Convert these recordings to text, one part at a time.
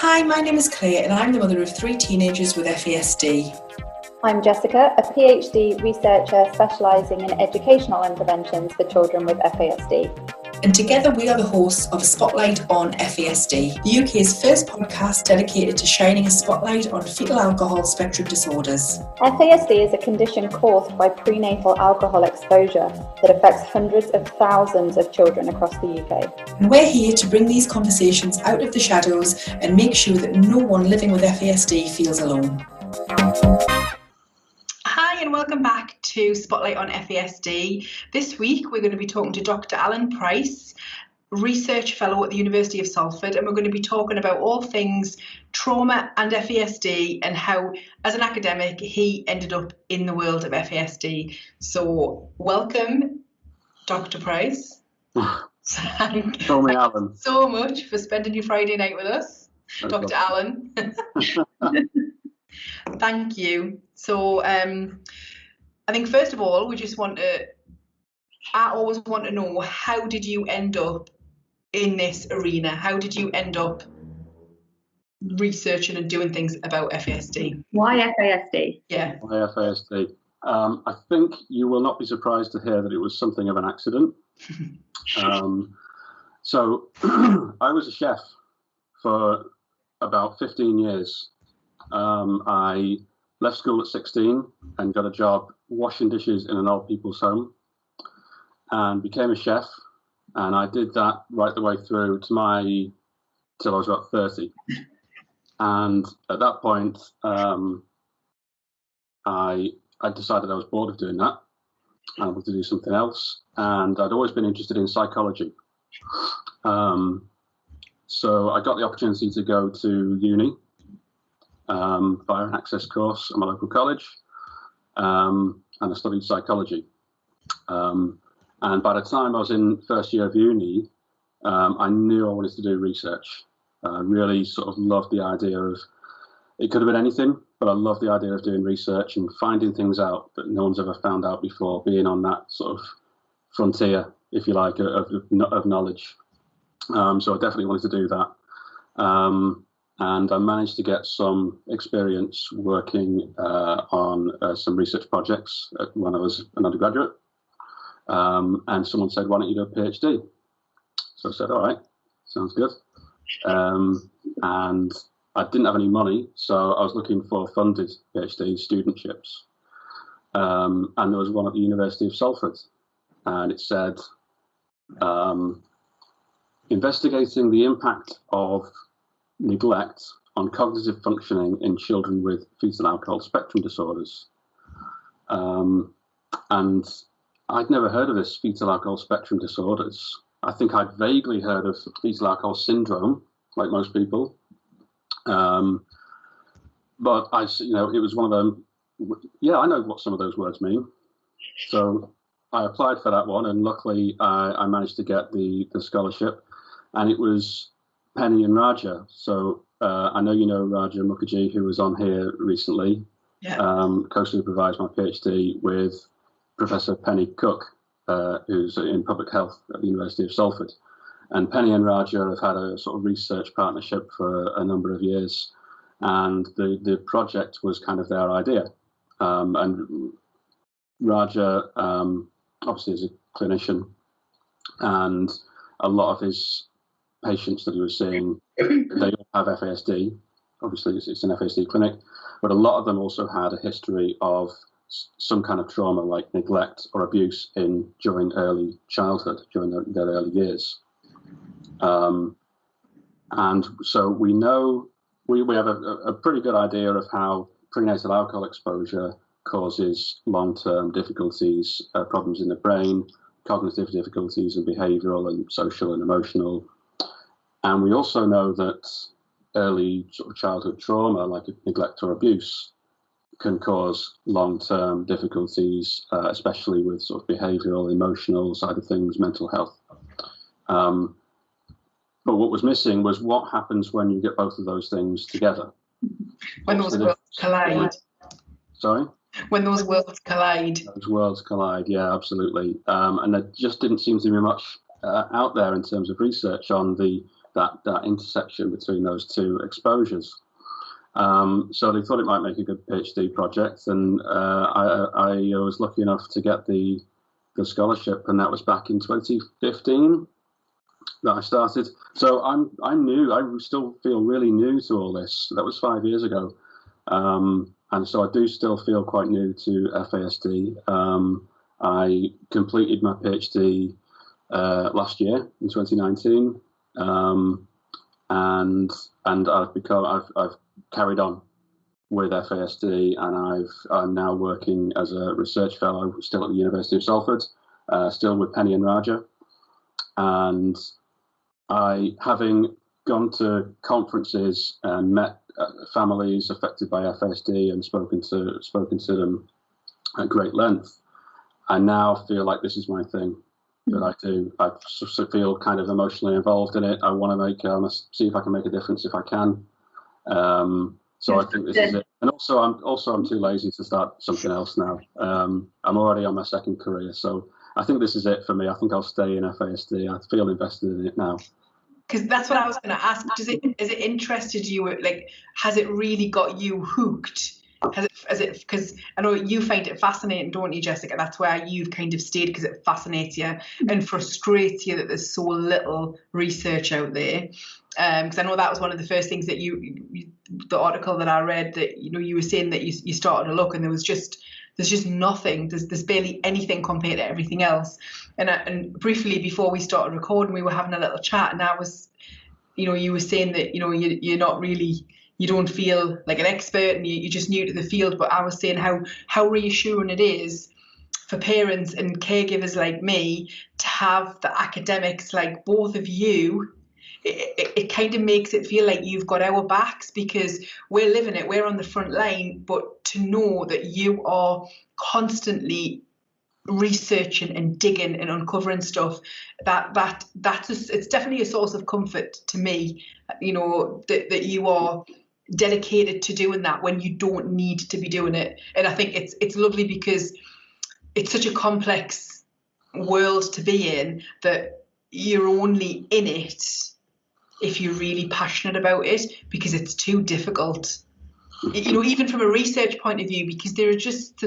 Hi, my name is Clare and I'm the mother of 3 teenagers with FASD. I'm Jessica, a PhD researcher specialising in educational interventions for children with FASD. And together we are the hosts of Spotlight on FASD, the UK's first podcast dedicated to shining a spotlight on fetal alcohol spectrum disorders. FASD is a condition caused by prenatal alcohol exposure that affects hundreds of thousands of children across the UK. And we're here to bring these conversations out of the shadows and make sure that no one living with FASD feels alone. Hi and welcome back to Spotlight on FASD. This week we're going to be talking to Dr. Alan Price, Research Fellow at the University of Salford, and we're going to be talking about all things trauma and FASD and how, as an academic, he ended up in the world of FASD. So welcome, Dr. Price. Thank you so much for spending your Friday night with us, Dr. Alan. Thank you. So I think first of all, I always want to know, how did you end up in this arena? How did you end up researching and doing things about FASD? Why FASD? Yeah. Why FASD? I think you will not be surprised to hear that it was something of an accident. So I was a chef for about 15 years. I left school at 16 and got a job washing dishes in an old people's home and became a chef. And I did that right the way through till I was about 30. And at that point, I decided I was bored of doing that. I wanted to do something else. And I'd always been interested in psychology. So I got the opportunity to go to uni via an access course at my local college, and I studied psychology. And by the time I was in first year of uni, I knew I wanted to do research. I really sort of loved the idea of, it could have been anything, but I loved the idea of doing research and finding things out that no one's ever found out before, being on that sort of frontier, if you like, of knowledge. So I definitely wanted to do that. And I managed to get some experience working on some research projects when I was an undergraduate. And someone said, why don't you do a PhD? So I said, all right, sounds good. And I didn't have any money, so I was looking for funded PhD studentships. And there was one at the University of Salford, and it said, investigating the impact of neglect on cognitive functioning in children with fetal alcohol spectrum disorders. And I'd never heard of this, fetal alcohol spectrum disorders. I think I'd vaguely heard of fetal alcohol syndrome, like most people. But it was one of them. Yeah, I know what some of those words mean. So I applied for that one, and luckily I managed to get the scholarship, and it was Penny and Raja. So I know you know Raja Mukherjee, who was on here recently. Yeah. Co-supervised my PhD with Professor Penny Cook, who's in public health at the University of Salford. And Penny and Raja have had a sort of research partnership for a number of years. And the project was kind of their idea. And Raja obviously is a clinician, and a lot of his patients that he was seeing, they all have FASD. Obviously, it's an FASD clinic, but a lot of them also had a history of some kind of trauma, like neglect or abuse during early childhood, during their early years. And so we know, we have a pretty good idea of how prenatal alcohol exposure causes long-term difficulties, problems in the brain, cognitive difficulties, and behavioural and social and emotional. And we also know that early sort of childhood trauma, like neglect or abuse, can cause long-term difficulties, especially with sort of behavioural, emotional side of things, mental health. But what was missing was what happens when you get both of those things together. When those worlds collide. Sorry? When those worlds collide. Those worlds collide, yeah, absolutely. And there just didn't seem to be much out there in terms of research on the that intersection between those two exposures. So they thought it might make a good PhD project, and I was lucky enough to get the scholarship, and that was back in 2015 that I started. So I'm new. I still feel really new to all this. That was 5 years ago, and so I do still feel quite new to FASD. I completed my PhD last year in 2019, and I've carried on with FASD, and I'm now working as a research fellow still at the University of Salford, still with Penny and Raja. And having gone to conferences and met families affected by FASD and spoken to them at great length, I now feel like this is my thing that I do. I sort of feel kind of emotionally involved in it. I want to see if I can make a difference if I can. So I think this is it. And also I'm too lazy to start something else now. I'm already on my second career, so I think this is it for me. I think I'll stay in FASD. I feel invested in it now. Because that's what I was going to ask. Has it interested you? Like, has it really got you hooked? Because I know you find it fascinating, don't you, Jessica? That's where you've kind of stayed, because it fascinates you and frustrates you that there's so little research out there. Because I know that was one of the first things that the article that I read, that you were saying that you started to look, and there's just nothing. There's barely anything compared to everything else. And briefly before we started recording, we were having a little chat, and that was, you were saying that you're not really. You don't feel like an expert, and you're just new to the field. But I was saying how reassuring it is for parents and caregivers like me to have the academics like both of you. It kind of makes it feel like you've got our backs, because we're living it, we're on the front line. But to know that you are constantly researching and digging and uncovering stuff, it's definitely a source of comfort to me. That you are dedicated to doing that when you don't need to be doing it. And I think it's lovely, because it's such a complex world to be in, that you're only in it if you're really passionate about it, because it's too difficult, even from a research point of view, because there are just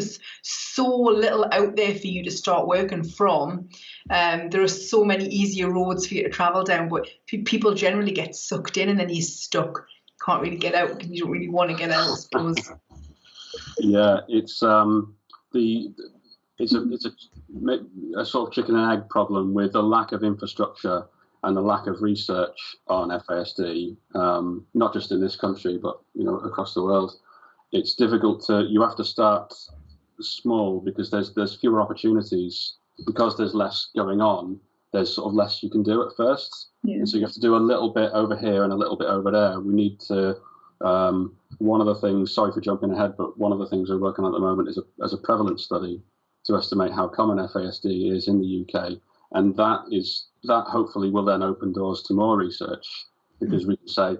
so little out there for you to start working from. There are so many easier roads for you to travel down, but people generally get sucked in, and then you're stuck. Can't really get out, because you don't really want to get out, I suppose. Yeah, it's a sort of chicken and egg problem with the lack of infrastructure and the lack of research on FASD, not just in this country, but across the world. It's difficult you have to start small, because there's fewer opportunities, because there's less going on. There's sort of less you can do at first. Yeah. And so you have to do a little bit over here and a little bit over there. We need to, one of the things, sorry for jumping ahead, but one of the things we're working on at the moment is a prevalence study to estimate how common FASD is in the UK. And that hopefully will then open doors to more research, because we can say,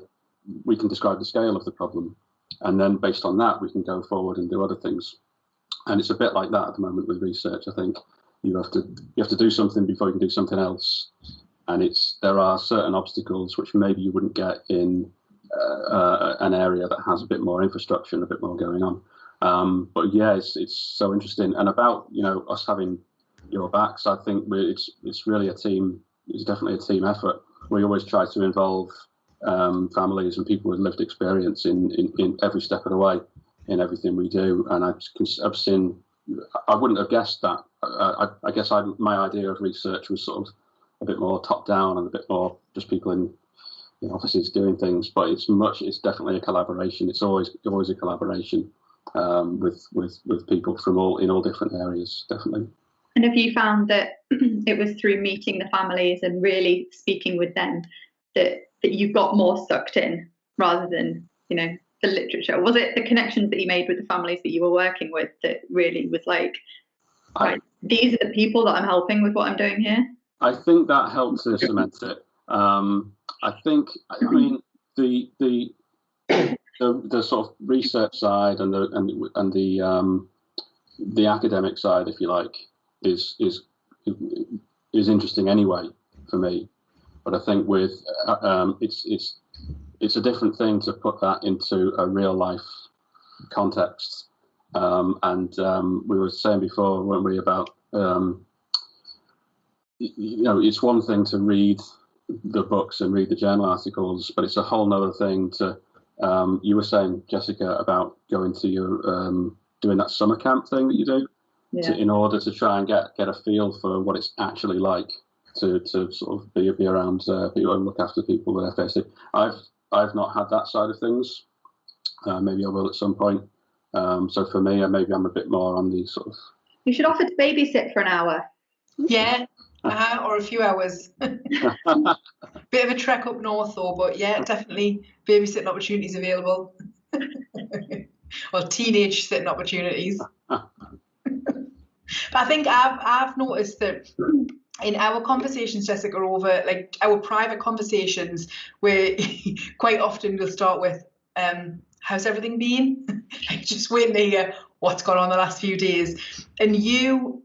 we can describe the scale of the problem. And then based on that, we can go forward and do other things. And it's a bit like that at the moment with research, I think. You have to do something before you can do something else, and there are certain obstacles which maybe you wouldn't get in an area that has a bit more infrastructure and a bit more going on. But yeah, it's so interesting, and about us having your backs. I think it's really a team. It's definitely a team effort. We always try to involve families and people with lived experience in every step of the way in everything we do, and I've seen. I wouldn't have guessed that. I guess my idea of research was sort of a bit more top down and a bit more just people in offices doing things. But it's definitely a collaboration. It's always a collaboration with people in all different areas, definitely. And have you found that it was through meeting the families and really speaking with them that you got more sucked in, rather than the literature? Was it the connections that you made with the families that you were working with that really was like, right, these are the people that I'm helping with what I'm doing here? I think that helped to cement it. I mean, the sort of research side and the academic side, if you like, is interesting anyway for me. But I think with it's a different thing to put that into a real life context. And we were saying before, weren't we, about it's one thing to read the books and read the journal articles, but it's a whole nother thing to you were saying, Jessica, about going to your doing that summer camp thing that you do, in order to try and get a feel for what it's actually like to sort of be around people and look after people with FASD. I've not had that side of things. Maybe I will at some point. So for me, maybe I'm a bit more on the sort of. You should offer to babysit for an hour. Yeah, or a few hours. Bit of a trek up north, though, but yeah, definitely babysitting opportunities available. Well, teenage sitting opportunities. But I think I've noticed that in our conversations, Jessica, over like our private conversations, where quite often we'll start with, how's everything been? Like just waiting to hear what's gone on the last few days. And you,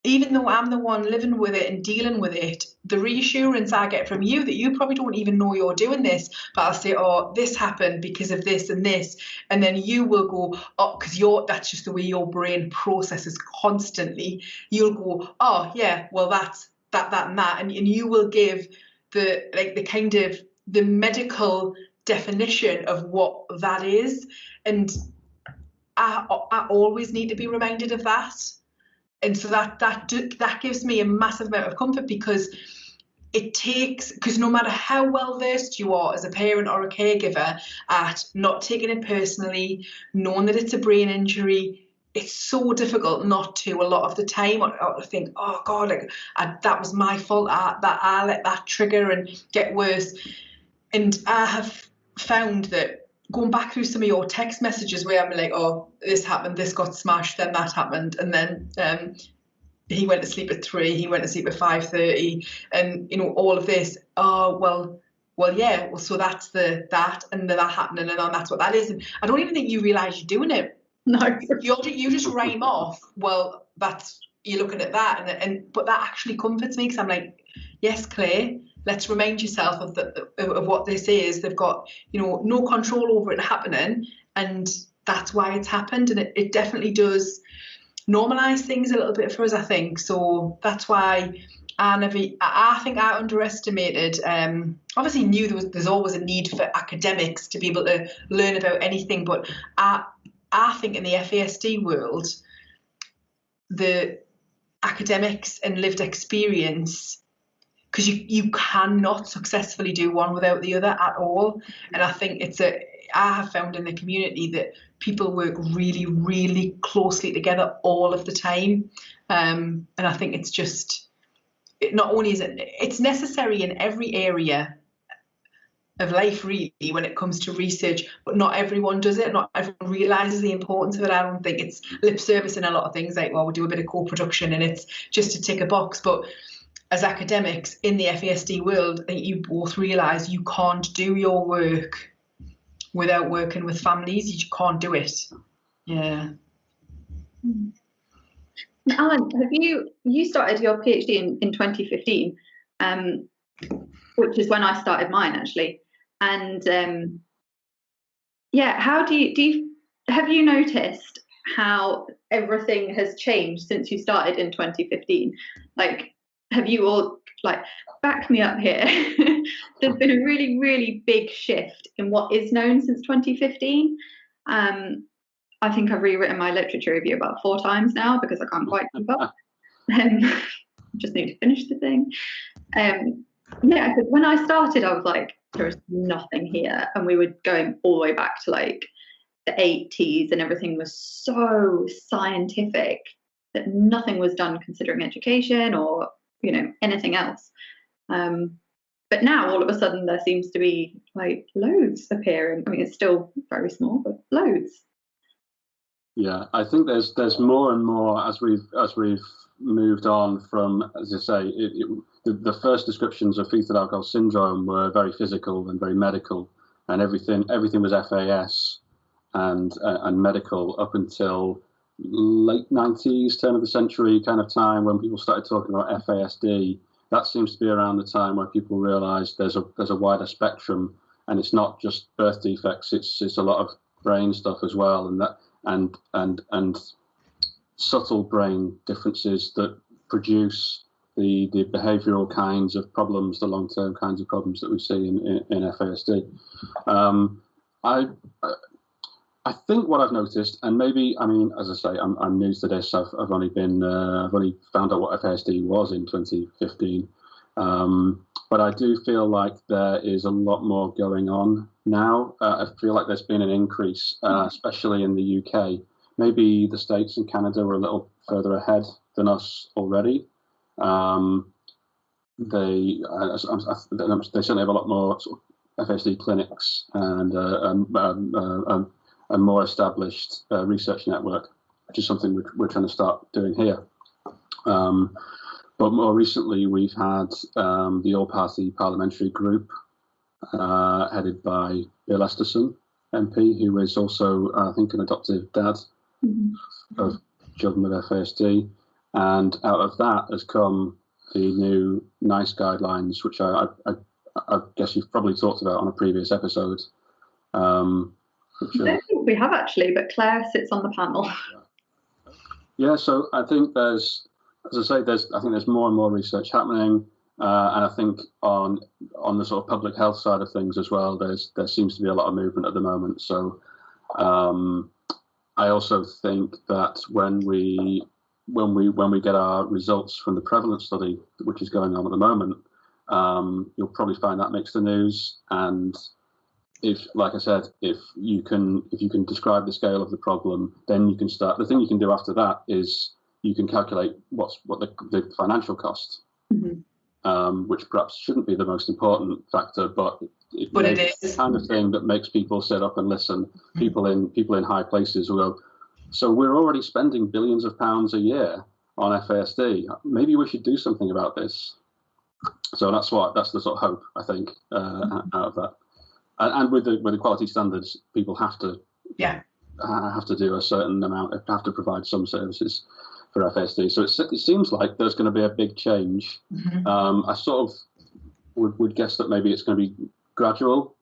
even though I'm the one living with it and dealing with it, the reassurance I get from you that you probably don't even know you're doing this, but I'll say, oh, this happened because of this and this. And then you will go, oh, because that's just the way your brain processes constantly. You'll go, oh, yeah, well, that's that and that. And you will give the kind of the medical definition of what that is. And I always need to be reminded of that. And so that gives me a massive amount of comfort, because because no matter how well versed you are as a parent or a caregiver at not taking it personally, knowing that it's a brain injury, it's so difficult not to a lot of the time, or to think, oh God, like that was my fault, that I let that trigger and get worse. And I have found that going back through some of your text messages where I'm like, oh, this happened, this got smashed, then that happened, and then he went to sleep at 3, he went to sleep at 5:30, and all of this. Oh well, yeah. Well, so that's that, and then that happening, and then that's what that is. And I don't even think you realise you're doing it. No, you just rhyme off. Well, you're looking at that, but that actually comforts me, because I'm like, yes, Claire. Let's remind yourself of what this is. They've got, no control over it happening, and that's why it's happened. And it definitely does normalise things a little bit for us, I think. So that's why I think I underestimated. Obviously, knew there's always a need for academics to be able to learn about anything, but I think in the FASD world, the academics and lived experience, because you cannot successfully do one without the other at all. And I think I have found in the community that people work really, really closely together all of the time. And I think it's just, not only is it's necessary in every area of life, really, when it comes to research, but not everyone does it. Not everyone realises the importance of it. I don't think it's lip service in a lot of things, like, well, we'll do a bit of co-production and it's just to tick a box. But as academics in the FASD world, I think you both realise you can't do your work without working with families. You can't do it. Yeah. Alan, you started your PhD in 2015, which is when I started mine, actually. And how have you noticed how everything has changed since you started in 2015? Like, have you all, back me up here? There's been a really, really big shift in what is known since 2015. I think I've rewritten my literature review about 4 times now because I can't quite keep up. Just need to finish the thing. Because when I started, I was like, there is nothing here. And we were going all the way back to the 80s, and everything was so scientific that nothing was done considering education or anything else. But now all of a sudden there seems to be loads appearing. I mean, it's still very small, but loads. Yeah, I think there's more and more as we've moved on from, as I say, the first descriptions of fetal alcohol syndrome were very physical and very medical, and everything was FAS and medical up until late 90s, turn of the century kind of time, when people started talking about FASD. that seems to be around the time where people realise there's a wider spectrum, and it's not just birth defects; it's a lot of brain stuff as well, and subtle brain differences that produce the behavioural kinds of problems, the long-term kinds of problems that we see in FASD. I think what I've noticed, and maybe, I mean, as I say, I'm new to this. I've only found out what FASD was in 2015, but I do feel like there is a lot more going on now. I feel like there's been an increase, especially in the UK. Maybe the States and Canada were a little further ahead than us already. They certainly have a lot more sort of FASD clinics and a more established research network, which is something we're trying to start doing here. But more recently, we've had the all-party parliamentary group headed by Bill Esterson, MP, who is also, I think, an adoptive dad of children with FASD. And out of that has come the new NICE guidelines, which I guess you've probably talked about on a previous episode. I don't think we have actually, but Clare sits on the panel. Yeah, so I think there's, as I say, there's more and more research happening, and I think on the sort of public health side of things as well, there seems to be a lot of movement at the moment. So I also think that when we get our results from the prevalence study, which is going on at the moment, you'll probably find that makes the news. And if, like I said, if you can describe the scale of the problem, then you can start. The thing you can do after that is you can calculate what the financial cost, which perhaps shouldn't be the most important factor, but it is the kind of thing that makes people sit up and listen. People in high places will go, so we're already spending billions of pounds a year on FASD. Maybe we should do something about this. So that's the sort of hope, I think, out of that. And with the quality standards, people have to do a certain amount, have to provide some services for FASD. So it seems like there's going to be a big change. I sort of would guess that maybe it's going to be gradual,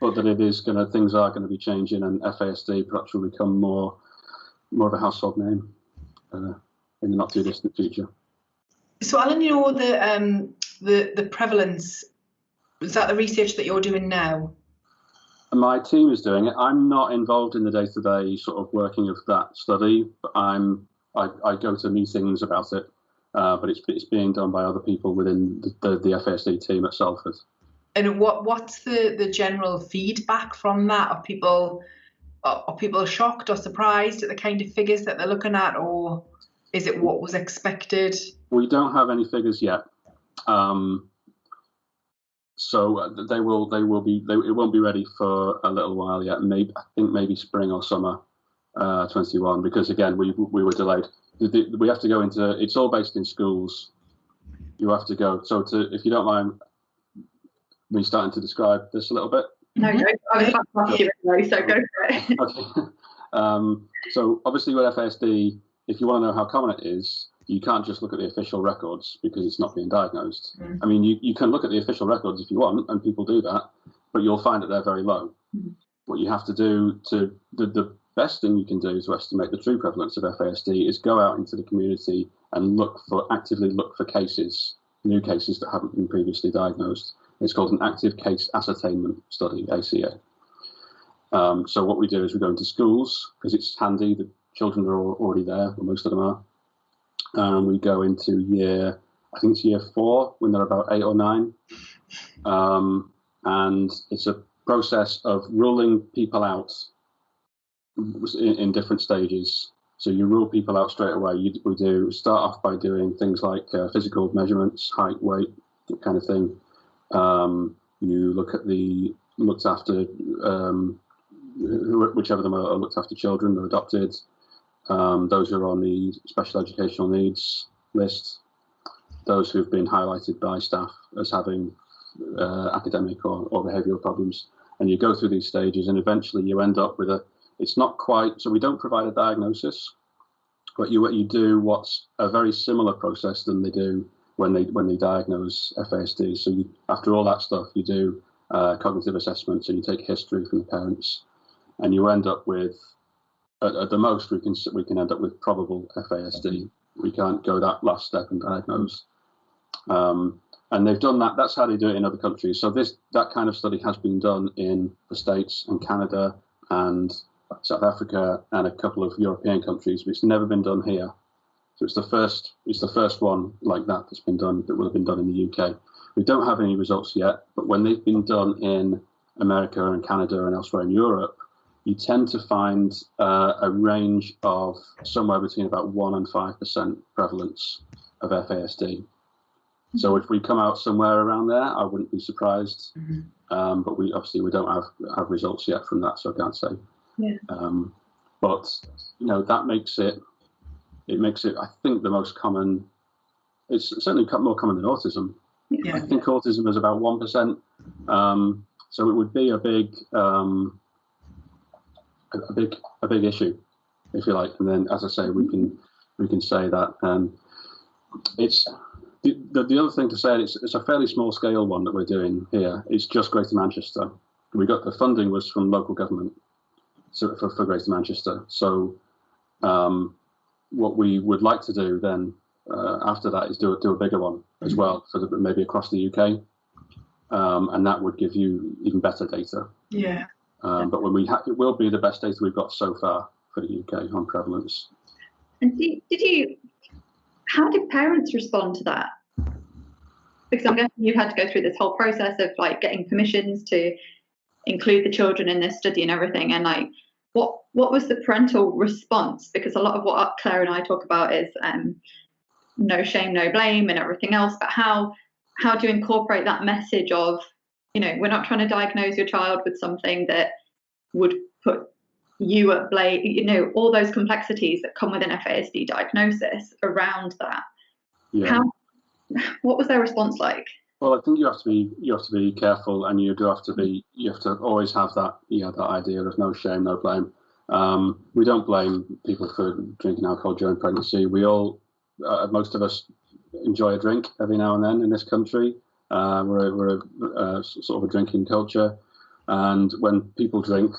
but that things are going to be changing, and FASD perhaps will become more of a household name in the not too distant future. So Alan, you know, the prevalence, is that the research that you're doing now? My team is doing it. I'm not involved in the day-to-day sort of working of that study, but I go to meetings about it, but it's being done by other people within the FASD team at Salford. And what's the general feedback from that? Are people shocked or surprised at the kind of figures that they're looking at, or is it what was expected? We don't have any figures yet, so it won't be ready for a little while yet. I think maybe spring or summer 21, because again we were delayed. We have to go into, it's all based in schools. You have to go. So if you don't mind me starting to describe this a little bit. No, I was about to ask you anyway, so go for it. Okay. So obviously with FASD, if you want to know how common it is, you can't just look at the official records because it's not being diagnosed. I mean, you can look at the official records if you want, and people do that, but you'll find that they're very low. What you have to do the best thing you can do to estimate the true prevalence of FASD is go out into the community and actively look for cases, new cases that haven't been previously diagnosed. It's called an active case ascertainment study, ACA. So what we do is we go into schools, because it's handy, the children are already there, or most of them are. We go into year 4, when they're about 8 or 9. And it's a process of ruling people out in different stages. So you rule people out straight away. We start off by doing things like physical measurements, height, weight, that kind of thing. You look at looked after, whichever of them are looked after children, or adopted. Those who are on the special educational needs list, those who've been highlighted by staff as having academic or behavioural problems. And you go through these stages, and eventually you end up with it's not quite, so we don't provide a diagnosis, but you do what's a very similar process than they do when they diagnose FASD. So after all that stuff, you do cognitive assessments and you take history from the parents, and you end up with, at the most, we can end up with probable FASD. We can't go that last step and diagnose. And they've done that. That's how they do it in other countries. So that kind of study has been done in the States and Canada and South Africa and a couple of European countries, but it's never been done here. So it's the first one like that that's been done, that will have been done in the UK. We don't have any results yet, but when they've been done in America and Canada and elsewhere in Europe, you tend to find a range of somewhere between about 1% and 5% prevalence of FASD. So if we come out somewhere around there, I wouldn't be surprised. But we don't have results yet from that, so I can't say. Yeah. But that makes it. It makes it, I think, the most common. It's certainly more common than autism. Yeah. I think autism is about 1%. So it would be a big issue, if you like. And then, as I say, we can say that it's. The other thing to say, it's a fairly small scale one that we're doing here. It's just Greater Manchester. We got the funding was from local government, so for Greater Manchester. So what we would like to do then after that is do a bigger one as well, for maybe across the UK, and that would give you even better data. Yeah. But it will be the best data we've got so far for the UK on prevalence. And how did parents respond to that? Because I'm guessing you had to go through this whole process of like getting permissions to include the children in this study and everything. And like, what was the parental response? Because a lot of what Claire and I talk about is no shame, no blame, and everything else. But how do you incorporate that message of, we're not trying to diagnose your child with something that would put you at blame, all those complexities that come with an FASD diagnosis around that. Yeah. What was their response like? Well, I think you have to be careful, and you have to always have that idea of no shame, no blame. We don't blame people for drinking alcohol during pregnancy. We all, most of us, enjoy a drink every now and then in this country. We're a sort of a drinking culture, and when people drink,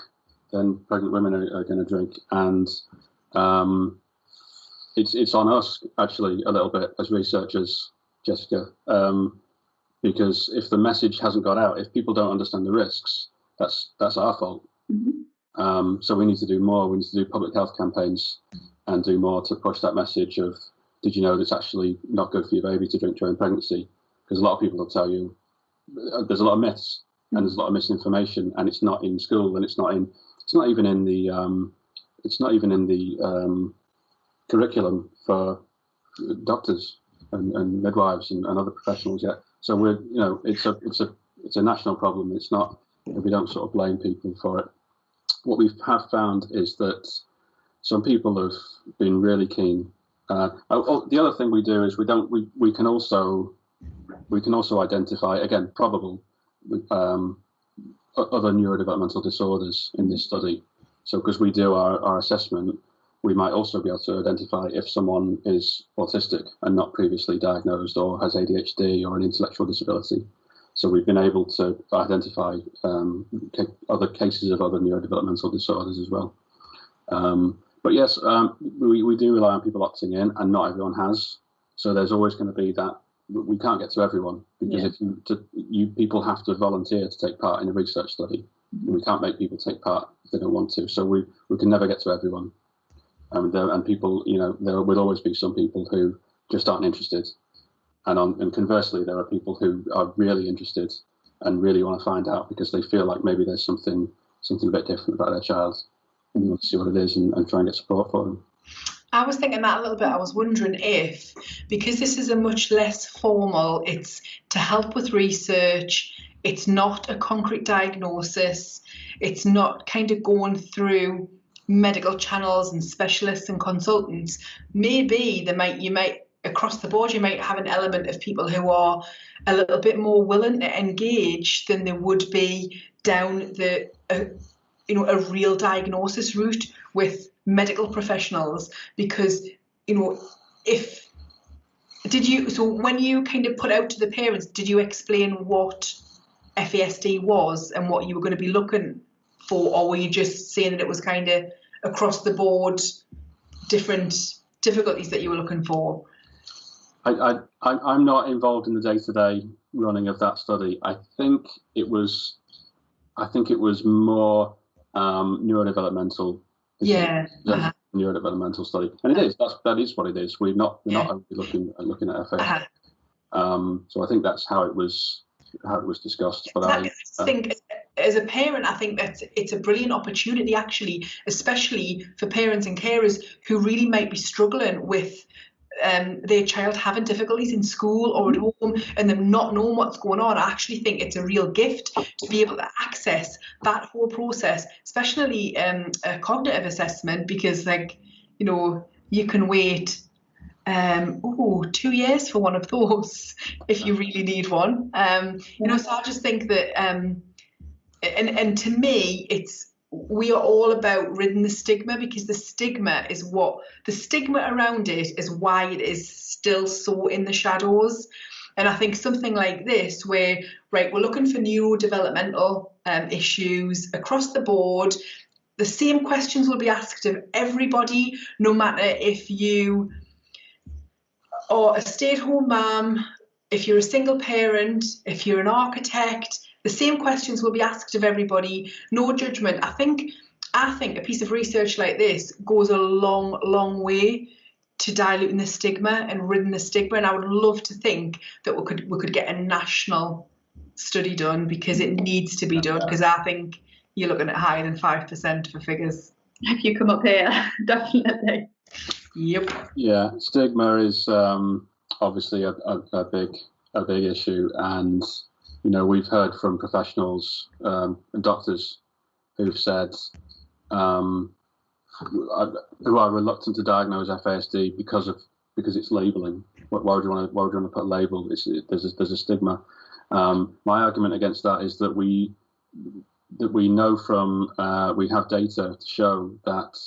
then pregnant women are going to drink, and it's on us actually a little bit as researchers, Jessica, because if the message hasn't got out, if people don't understand the risks, that's our fault. So we need to do more. We need to do public health campaigns and do more to push that message of, did you know that it's actually not good for your baby to drink during pregnancy? Because a lot of people will tell you there's a lot of myths and there's a lot of misinformation, and it's not in school, and it's not even in the curriculum for doctors and midwives and other professionals yet. So it's a national problem. It's not, we don't sort of blame people for it. What we have found is that some people have been really keen. The other thing we do is we can also identify, again, probable other neurodevelopmental disorders in this study. So because we do our assessment, we might also be able to identify if someone is autistic and not previously diagnosed, or has ADHD or an intellectual disability. So we've been able to identify other cases of other neurodevelopmental disorders as well. But yes, we do rely on people opting in, and not everyone has. So there's always going to be that. We can't get to everyone, because people have to volunteer to take part in a research study. We can't make people take part if they don't want to. So we can never get to everyone. And people, there will always be some people who just aren't interested. And conversely, there are people who are really interested and really want to find out, because they feel like maybe there's something a bit different about their child, and you want to see what it is and try and get support for them. I was thinking that a little bit. I was wondering if, because this is a much less formal, it's to help with research, it's not a concrete diagnosis, it's not kind of going through medical channels and specialists and consultants. Maybe you might across the board, you might have an element of people who are a little bit more willing to engage than they would be down a real diagnosis route with medical professionals, because if So when you kind of put out to the parents, did you explain what FASD was and what you were going to be looking for, or were you just saying that it was kind of across the board different difficulties that you were looking for? I'm not involved in the day-to-day running of that study. I think it was more neurodevelopmental. Neurodevelopmental study, and it is. That is what it is. We're not only looking at FASD. So I think that's how it was discussed. But I think, as a parent, I think that it's a brilliant opportunity, actually, especially for parents and carers who really might be struggling with their child having difficulties in school or at home and them not knowing what's going on. I actually think it's a real gift to be able to access that whole process, especially a cognitive assessment, because, like, you know, you can wait 2 years for one of those if you really need one. You know, so I just think that and to me, we are all about ridding the stigma, because the stigma around it is why it is still so in the shadows. And I think something like this, where, right, we're looking for neurodevelopmental issues across the board, the same questions will be asked of everybody, no matter if you are a stay-at-home mum, if you're a single parent, if you're an architect. The same questions will be asked of everybody, no judgment. I think a piece of research like this goes a long, long way to diluting the stigma and ridding the stigma. And I would love to think that we could get a national study done, because it needs to be done, because I think you're looking at higher than 5% for figures. If you come up here, definitely. Yep. Yeah, stigma is obviously a big issue, and you know, we've heard from professionals and doctors who've said who are reluctant to diagnose FASD because it's labelling. Why would you want to put a label? There's a stigma. My argument against that is that we know from we have data to show that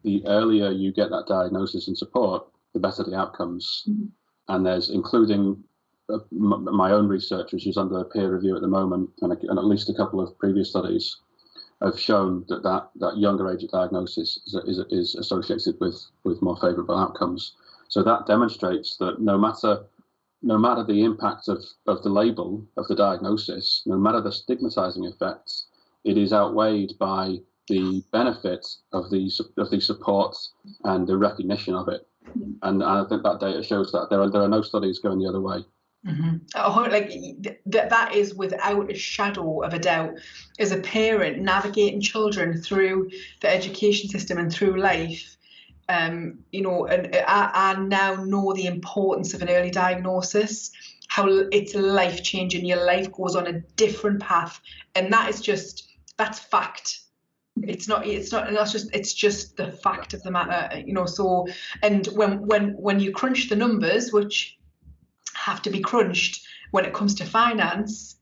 the earlier you get that diagnosis and support, the better the outcomes. Mm-hmm. And there's, including my own research, which is under peer review at the moment, and at least a couple of previous studies have shown that younger age of diagnosis is associated with more favourable outcomes. So that demonstrates that no matter the impact of the label of the diagnosis, no matter the stigmatizing effects, it is outweighed by the benefit of the support and the recognition of it. And I think that data shows that there are no studies going the other way. Mm-hmm. Like that is without a shadow of a doubt. As a parent navigating children through the education system and through life, you know, and I now know the importance of an early diagnosis, how it's life changing. Your life goes on a different path, and that's fact. It's just the fact of the matter, you know. So, and when you crunch the numbers, which have to be crunched when it comes to finance,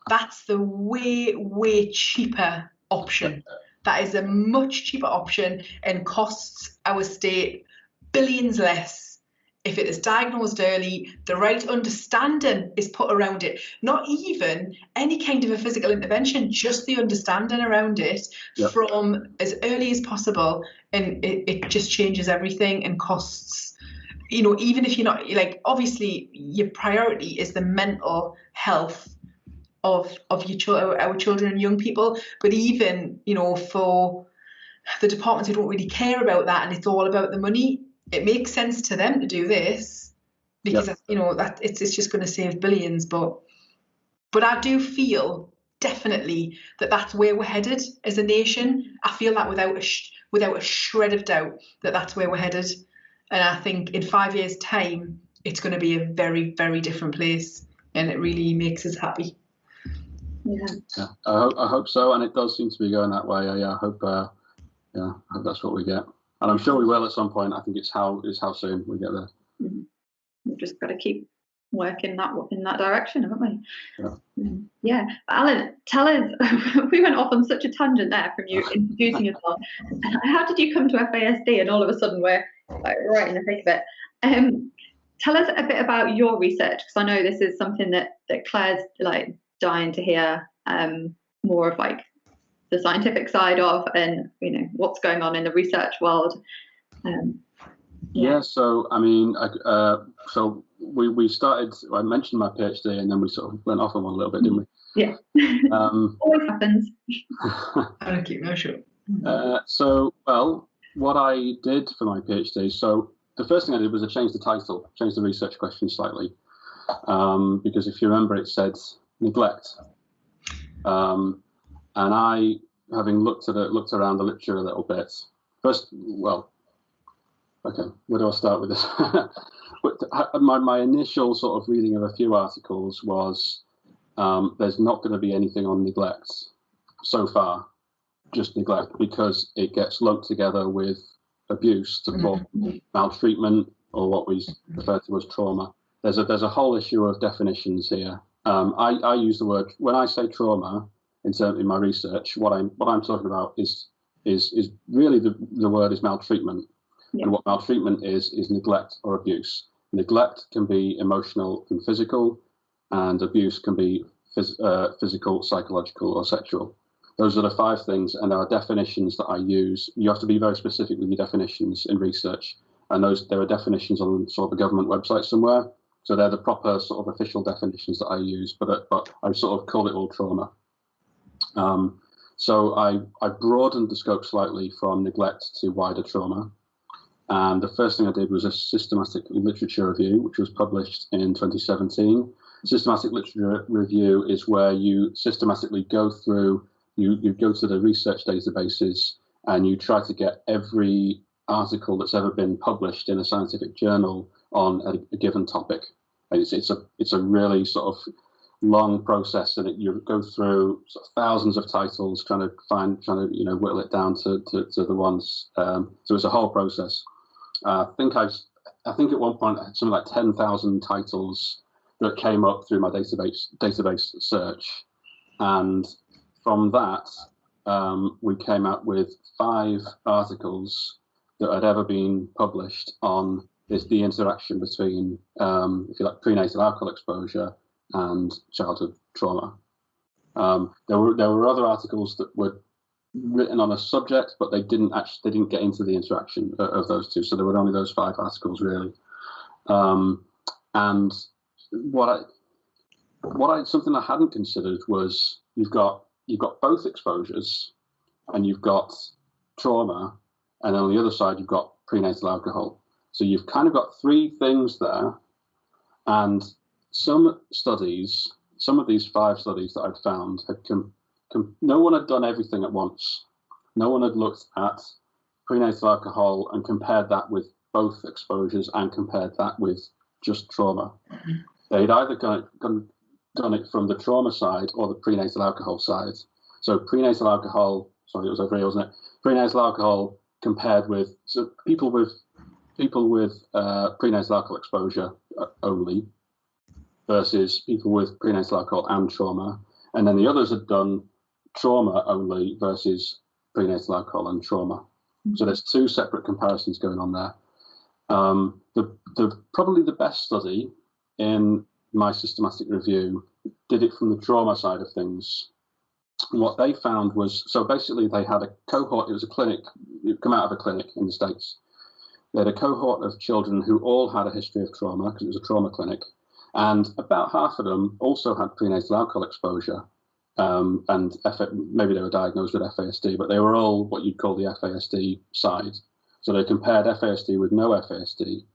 that's the way cheaper option. That is a much cheaper option and costs our state billions less if it is diagnosed early, the right understanding is put around it, not even any kind of a physical intervention, just the understanding around it. Yep. From as early as possible, and it just changes everything and costs. You know, even if you're not, like, obviously your priority is the mental health of our children and young people, but even, you know, for the departments who don't really care about that and it's all about the money, it makes sense to them to do this because, yep, you know, that it's just going to save billions. But I do feel definitely that that's where we're headed as a nation. I feel that without a shred of doubt that that's where we're headed. And I think in 5 years' time, it's going to be a very, very different place, and it really makes us happy. Yeah, I hope so, and it does seem to be going that way. I hope that's what we get, and I'm sure we will at some point. I think it's how soon we get there. Mm-hmm. We've just got to keep working in that direction, haven't we? Yeah. Yeah. Alan, tell us. We went off on such a tangent there from you introducing yourself. How did you come to FASD, and all of a sudden we're like right in the thick of it? tell us a bit about your research, because I know this is something that Claire's like dying to hear more of, like the scientific side of, and what's going on in the research world. Yeah, so I mean, so we started. I mentioned my PhD, and then we sort of went off on one a little bit, didn't we? Yeah. Always happens. Thank you. No, sure. So, well, what I did for my PhD, so the first thing I did was I changed the title, changed the research question slightly, because if you remember, it said neglect, and I, having looked around the literature a little bit. First, well, okay, where do I start with this? my initial sort of reading of a few articles was there's not going to be anything on neglect so far, just neglect, because it gets lumped together with abuse to form maltreatment, or what we refer to as trauma. There's a whole issue of definitions here. I use the word, when I say trauma in my research, what I'm talking about is really the word is maltreatment. Yeah. And what maltreatment is neglect or abuse. Neglect can be emotional and physical, and abuse can be physical, psychological, or sexual. Those are the 5 things, and there are definitions that I use. You have to be very specific with your definitions in research, and there are definitions on sort of a government website somewhere. So they're the proper sort of official definitions that I use, but I sort of call it all trauma. So I broadened the scope slightly from neglect to wider trauma. And the first thing I did was a systematic literature review, which was published in 2017. Systematic literature review is where you systematically go through, you go to the research databases and you try to get every article that's ever been published in a scientific journal on a given topic. And it's a really sort of long process, and you go through sort of thousands of titles trying to whittle it down to the ones. So it's a whole process. I think at one point I had something like 10,000 titles that came up through my database search, and from that we came out with 5 articles that had ever been published on the interaction between, if you like, prenatal alcohol exposure and childhood trauma. There were other articles that were written on a subject, but they didn't get into the interaction of those two. So there were only those 5 articles really. And something I hadn't considered was you've got both exposures, and you've got trauma, and on the other side you've got prenatal alcohol. So you've kind of got 3 things there, and some studies, some of these 5 studies that I've found, no one had done everything at once. No one had looked at prenatal alcohol and compared that with both exposures and compared that with just trauma. They'd either done it from the trauma side or the prenatal alcohol side. So prenatal alcohol, sorry, it was over here, wasn't it? Prenatal alcohol compared with people with prenatal alcohol exposure only versus people with prenatal alcohol and trauma. And then the others had done trauma only versus prenatal alcohol and trauma. So there's 2 separate comparisons going on there. Probably the best study in my systematic review did it from the trauma side of things. And what they found was, so basically they had a cohort, it was a clinic, it come out of a clinic in the States. They had a cohort of children who all had a history of trauma, because it was a trauma clinic. And about half of them also had prenatal alcohol exposure. And maybe they were diagnosed with FASD, but they were all what you'd call the FASD side. So they compared FASD with no FASD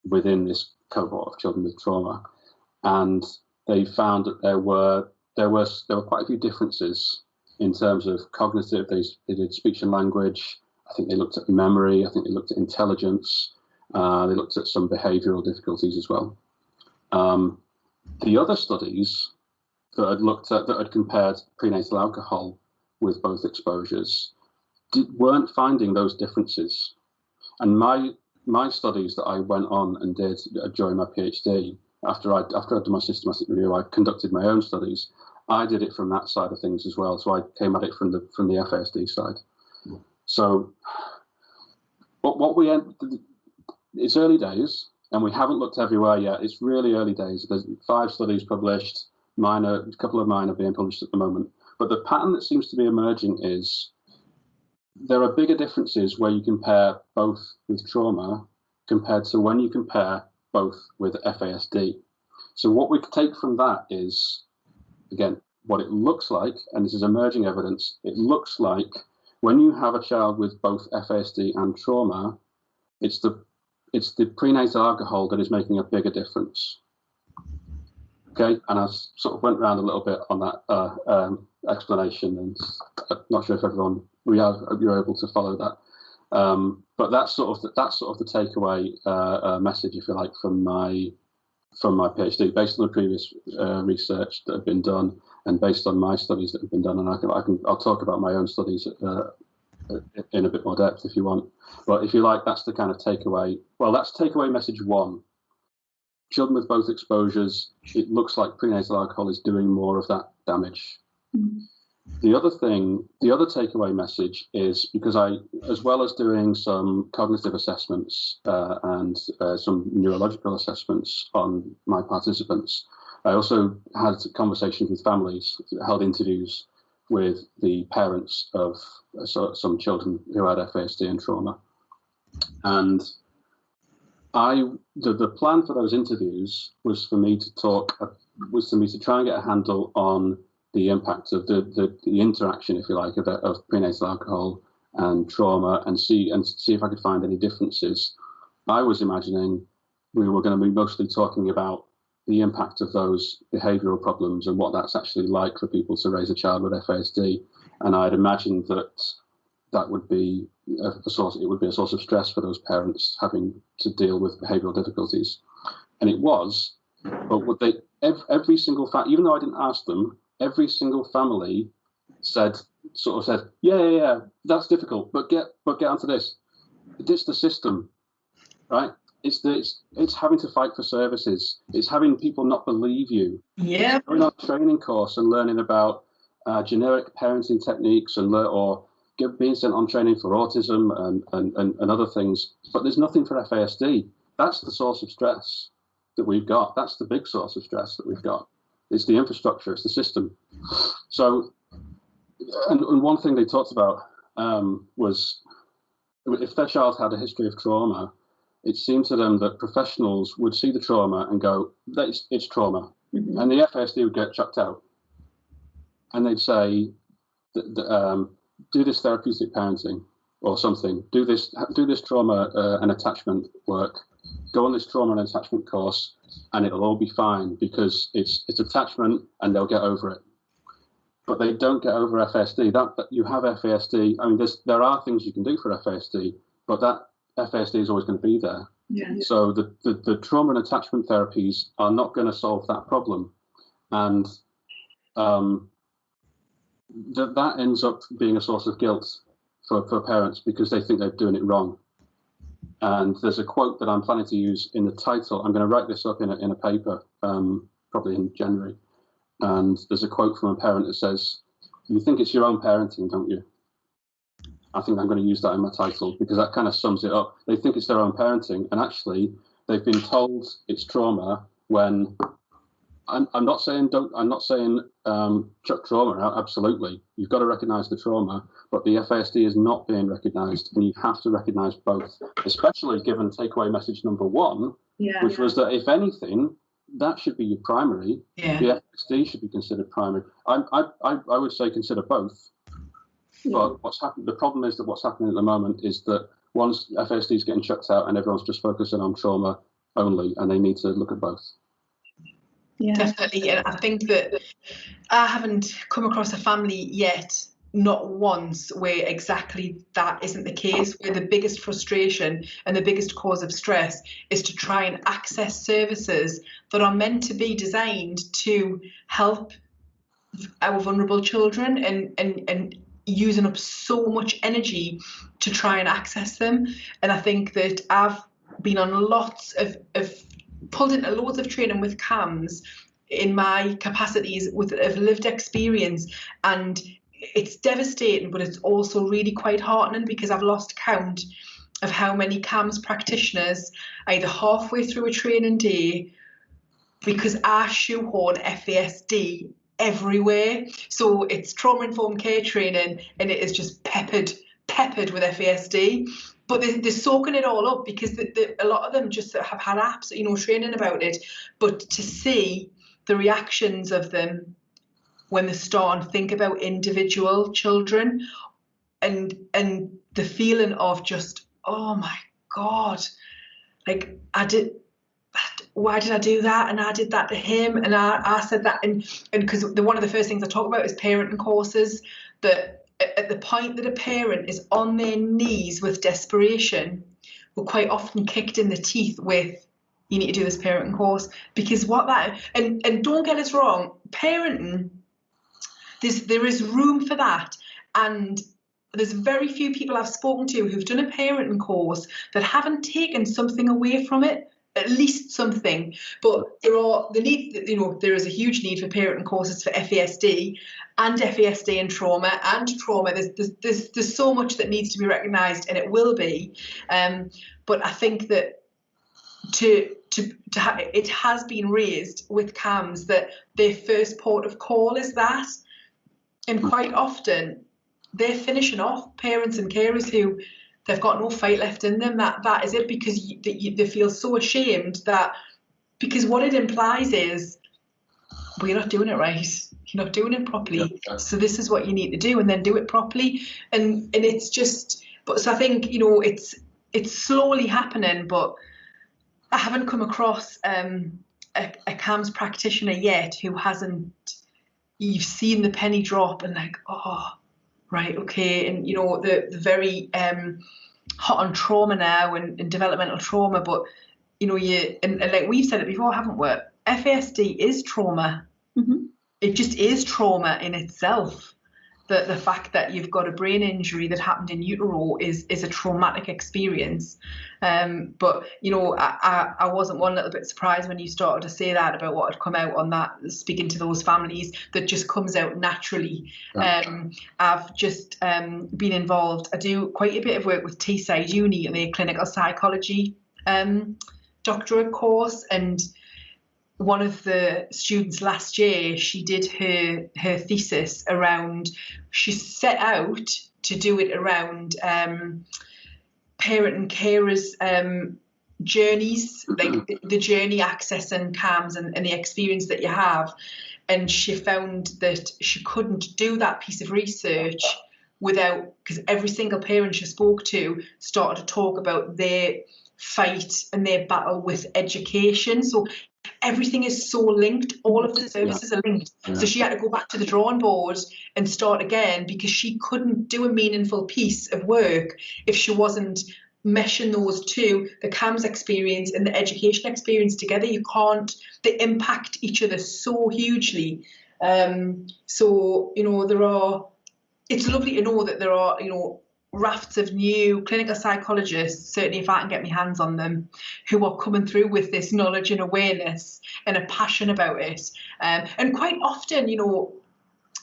within this cohort of children with trauma. And they found that there were quite a few differences in terms of cognitive. They did speech and language. I think they looked at memory. I think they looked at intelligence. They looked at some behavioural difficulties as well. The other studies that had compared prenatal alcohol with both exposures weren't finding those differences. And my studies that I went on and did during my PhD, after I'd done my systematic review, I conducted my own studies. I did it from that side of things as well. So I came at it from the FASD side. So it's early days. And we haven't looked everywhere yet. It's really early days. There's 5 studies published, a couple of mine are being published at the moment. But the pattern that seems to be emerging is there are bigger differences where you compare both with trauma compared to when you compare both with FASD. So what we take from that is, again, what it looks like, and this is emerging evidence, it looks like when you have a child with both FASD and trauma, it's the prenatal alcohol that is making a bigger difference. Okay, and I sort of went around a little bit on that explanation, and I'm not sure if everyone you're able to follow that. But that's sort of the takeaway message, if you like, from my PhD, based on the previous research that had been done, and based on my studies that have been done. And I'll talk about my own studies in a bit more depth if you want. But if you like, that's the kind of takeaway. Well, that's takeaway message 1. Children with both exposures, it looks like prenatal alcohol is doing more of that damage. Mm-hmm. The other takeaway message is, because as well as doing some cognitive assessments and some neurological assessments on my participants, I also had conversations with families, held interviews with the parents of some children who had FASD and trauma. And the plan for those interviews was for me to try and get a handle on the impact of the interaction, if you like, of prenatal alcohol and trauma, and see if I could find any differences. I was imagining we were going to be mostly talking about the impact of those behavioural problems and what that's actually like for people to raise a child with FASD, and I'd imagined that would be a source of stress for those parents having to deal with behavioural difficulties, and it was. But would they every single even though I didn't ask them, every single family said, yeah, that's difficult, but get onto this. It's the system, right? It's having to fight for services. It's having people not believe you. Yeah. It's going on a training course and learning about generic parenting techniques or being sent on training for autism and other things. But there's nothing for FASD. That's the source of stress that we've got. That's the big source of stress that we've got. It's the infrastructure, it's the system. So, and one thing they talked about was if their child had a history of trauma, it seemed to them that professionals would see the trauma and go, it's trauma. Mm-hmm. And the FASD would get chucked out. And they'd say, do this therapeutic parenting or something. Do this trauma and attachment work. Go on this trauma and attachment course, and it'll all be fine because it's attachment and they'll get over it. But they don't get over FASD. That you have FASD. I mean, there are things you can do for FASD, but that FASD is always going to be there. Yeah. So the trauma and attachment therapies are not going to solve that problem, and that ends up being a source of guilt for parents because they think they're doing it wrong. And there's a quote that I'm planning to use in the title. I'm going to write this up in a paper, probably in January. And there's a quote from a parent that says, "You think it's your own parenting, don't you?" I think I'm going to use that in my title because that kind of sums it up. They think it's their own parenting, and actually they've been told it's trauma when I'm not saying chuck trauma out. Absolutely, you've got to recognise the trauma, but the FASD is not being recognised, and you have to recognise both, especially given takeaway message number 1, which was that if anything, that should be your primary. Yeah. The FASD should be considered primary. I would say consider both. Yeah. But what's happened? The problem is that what's happening at the moment is that once FASD is getting chucked out and everyone's just focusing on trauma only, and they need to look at both. Yeah. Definitely, and I think that I haven't come across a family yet, not once, where exactly that isn't the case, where the biggest frustration and the biggest cause of stress is to try and access services that are meant to be designed to help our vulnerable children, and using up so much energy to try and access them. And I think that I've been on lots of pulled into loads of training with CAMS in my capacities of lived experience, and it's devastating, but it's also really quite heartening because I've lost count of how many CAMHS practitioners either halfway through a training day, because I shoehorn FASD everywhere. So it's trauma-informed care training, and it is just peppered with FASD. But they're soaking it all up because a lot of them just have had absolutely no training about it. But to see the reactions of them when they start and think about individual children, and the feeling of just, oh my God, like why did I do that? And I did that to him, and I said that, and because one of the first things I talk about is parenting courses, that at the point that a parent is on their knees with desperation, we're quite often kicked in the teeth with, you need to do this parenting course, because and don't get us wrong, parenting, there is room for that, and there's very few people I've spoken to who've done a parenting course that haven't taken something away from it, at least something. But there is a huge need for parenting courses for FASD and FASD and trauma There's so much that needs to be recognised, and it will be. But I think that it has been raised with CAMHS that their first port of call is that, and quite often they're finishing off parents and carers who they've got no fight left in them. That is it, because they feel so ashamed because what it implies is, well, you're not doing it right. You're not doing it properly. Yeah. So this is what you need to do, and then do it properly. And it's just, so I think, it's slowly happening, but I haven't come across a CAMHS practitioner yet who hasn't, you've seen the penny drop and like, oh, right, okay. And, the very hot on trauma now and developmental trauma, but, and like we've said it before, haven't we? FASD is trauma. Mm-hmm. It just is trauma in itself. The fact that you've got a brain injury that happened in utero is a traumatic experience. But, I wasn't one little bit surprised when you started to say that about what had come out on that, speaking to those families, that just comes out naturally. Right. I've just been involved. I do quite a bit of work with Teesside Uni and their clinical psychology doctorate course, and one of the students last year, she did her thesis around, she set out to do it around parent and carers journeys, like the journey accessing CAMHS and the experience that you have. And she found that she couldn't do that piece of research without, because every single parent she spoke to started to talk about their fight and their battle with education. So everything is so linked, all of the services are linked. Yeah. So she had to go back to the drawing board and start again, because she couldn't do a meaningful piece of work if she wasn't meshing those two, the CAMHS experience and the education experience together. You can't, they impact each other so hugely. So, it's lovely to know that there are, rafts of new clinical psychologists, certainly if I can get my hands on them, who are coming through with this knowledge and awareness and a passion about it. And quite often,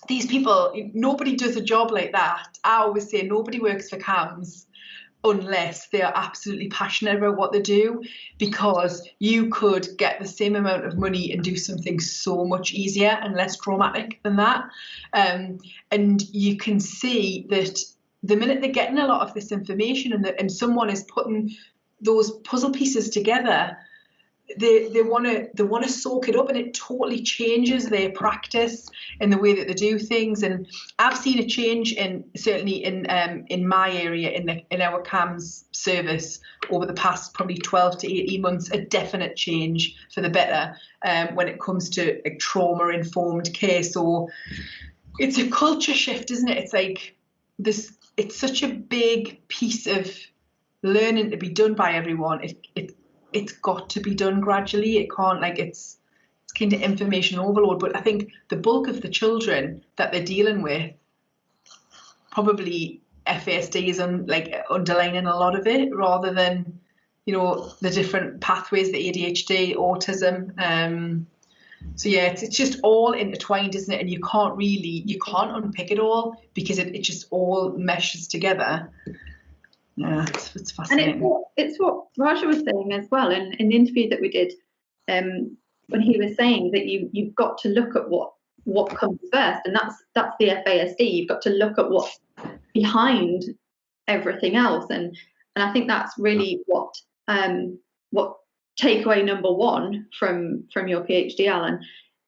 these people, nobody does a job like that. I always say nobody works for CAMHS unless they are absolutely passionate about what they do, because you could get the same amount of money and do something so much easier and less traumatic than that. And you can see that the minute they're getting a lot of this information and someone is putting those puzzle pieces together, they want to soak it up, and it totally changes their practice and the way that they do things. And I've seen a change certainly in my area in our CAMHS service over the past probably 12 to 18 months, a definite change for the better when it comes to trauma informed care. So it's a culture shift, isn't it? It's like this. It's such a big piece of learning to be done by everyone. It's got to be done gradually. It can't, it's kind of information overload. But I think the bulk of the children that they're dealing with, probably FASD is underlining a lot of it, rather than, the different pathways, the ADHD, autism. So yeah, it's just all intertwined, isn't it? And you can't unpick it all, because it just all meshes together. Yeah, it's And fascinating. it's what Raja was saying as well in the interview that we did, when he was saying that you've got to look at what comes first, and that's the FASD. You've got to look at what's behind everything else, and I think that's really what takeaway number one from your PhD, Alan,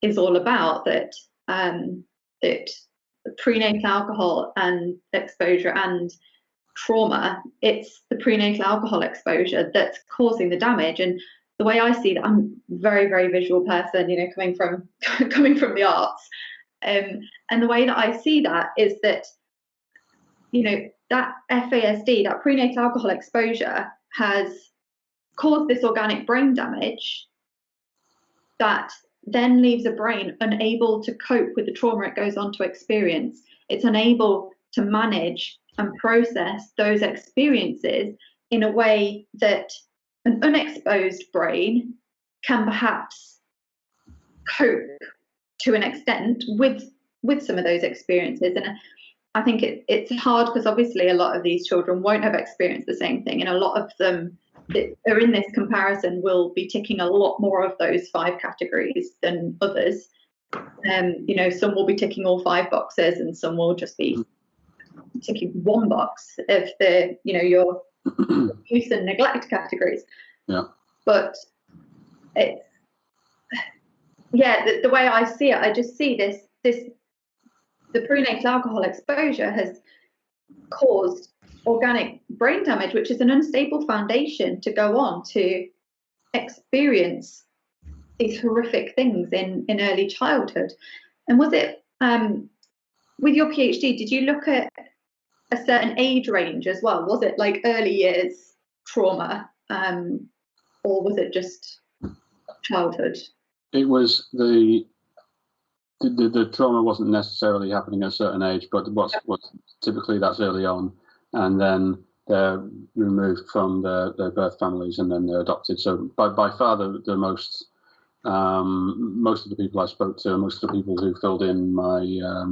is all about. That that prenatal alcohol and exposure and trauma, it's the prenatal alcohol exposure that's causing the damage. And the way I see that, I'm a very, very visual person, coming from the arts, and the way that I see that is that that FASD, that prenatal alcohol exposure, has caused this organic brain damage that then leaves a brain unable to cope with the trauma it goes on to experience. It's unable to manage and process those experiences in a way that an unexposed brain can perhaps cope to an extent with some of those experiences. And I think it's hard because obviously a lot of these children won't have experienced the same thing, and a lot of them that are in this comparison will be ticking a lot more of those 5 categories than others. Some will be ticking all 5 boxes, and some will just be ticking 1 box of the your use and neglect categories. Yeah. But it's the way I see it, I just see the prenatal alcohol exposure has caused organic brain damage, which is an unstable foundation to go on to experience these horrific things in early childhood. And was it with your PhD, did you look at a certain age range as well? Was it like early years trauma, or was it just childhood? It was the trauma wasn't necessarily happening at a certain age, but what's typically that's early on, and then they're removed from their birth families, and then they're adopted. So by far the most of the people I spoke to, most of the people who filled in my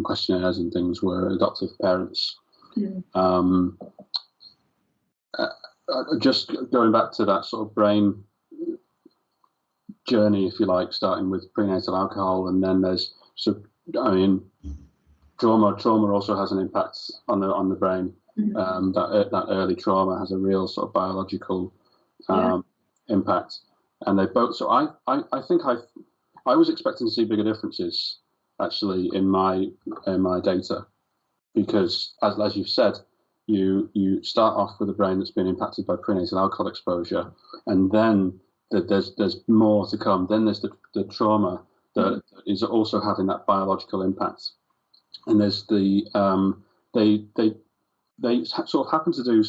questionnaires and things were adoptive parents. Just going back to that sort of brain journey, if you like, starting with prenatal alcohol, and then there's trauma also has an impact on the brain. That early trauma has a real sort of biological impact, and they both. So I think I was expecting to see bigger differences actually in my data, because as you've said, you start off with a brain that's been impacted by prenatal alcohol exposure, and then there's more to come. Then there's the trauma that is also having that biological impact, and there's the they sort of happen to do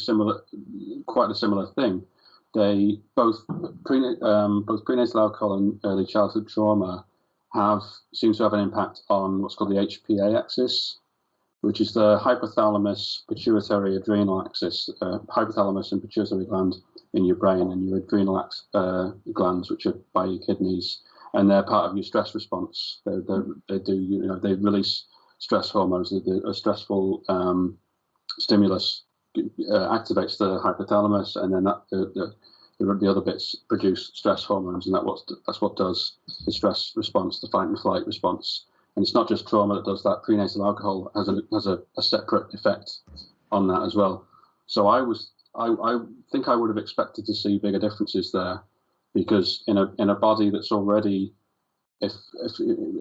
quite a similar thing. They both prenatal alcohol and early childhood trauma seem to have an impact on what's called the HPA axis, which is the hypothalamus pituitary adrenal axis. Hypothalamus and pituitary gland in your brain, and your adrenal glands, which are by your kidneys, and they're part of your stress response. They release stress hormones. A stressful stimulus activates the hypothalamus, and then the other bits produce stress hormones, and that's what does the stress response, the fight and flight response. And it's not just trauma that does that. Prenatal alcohol has a separate effect on that as well. So I think I would have expected to see bigger differences there, because in a body that's already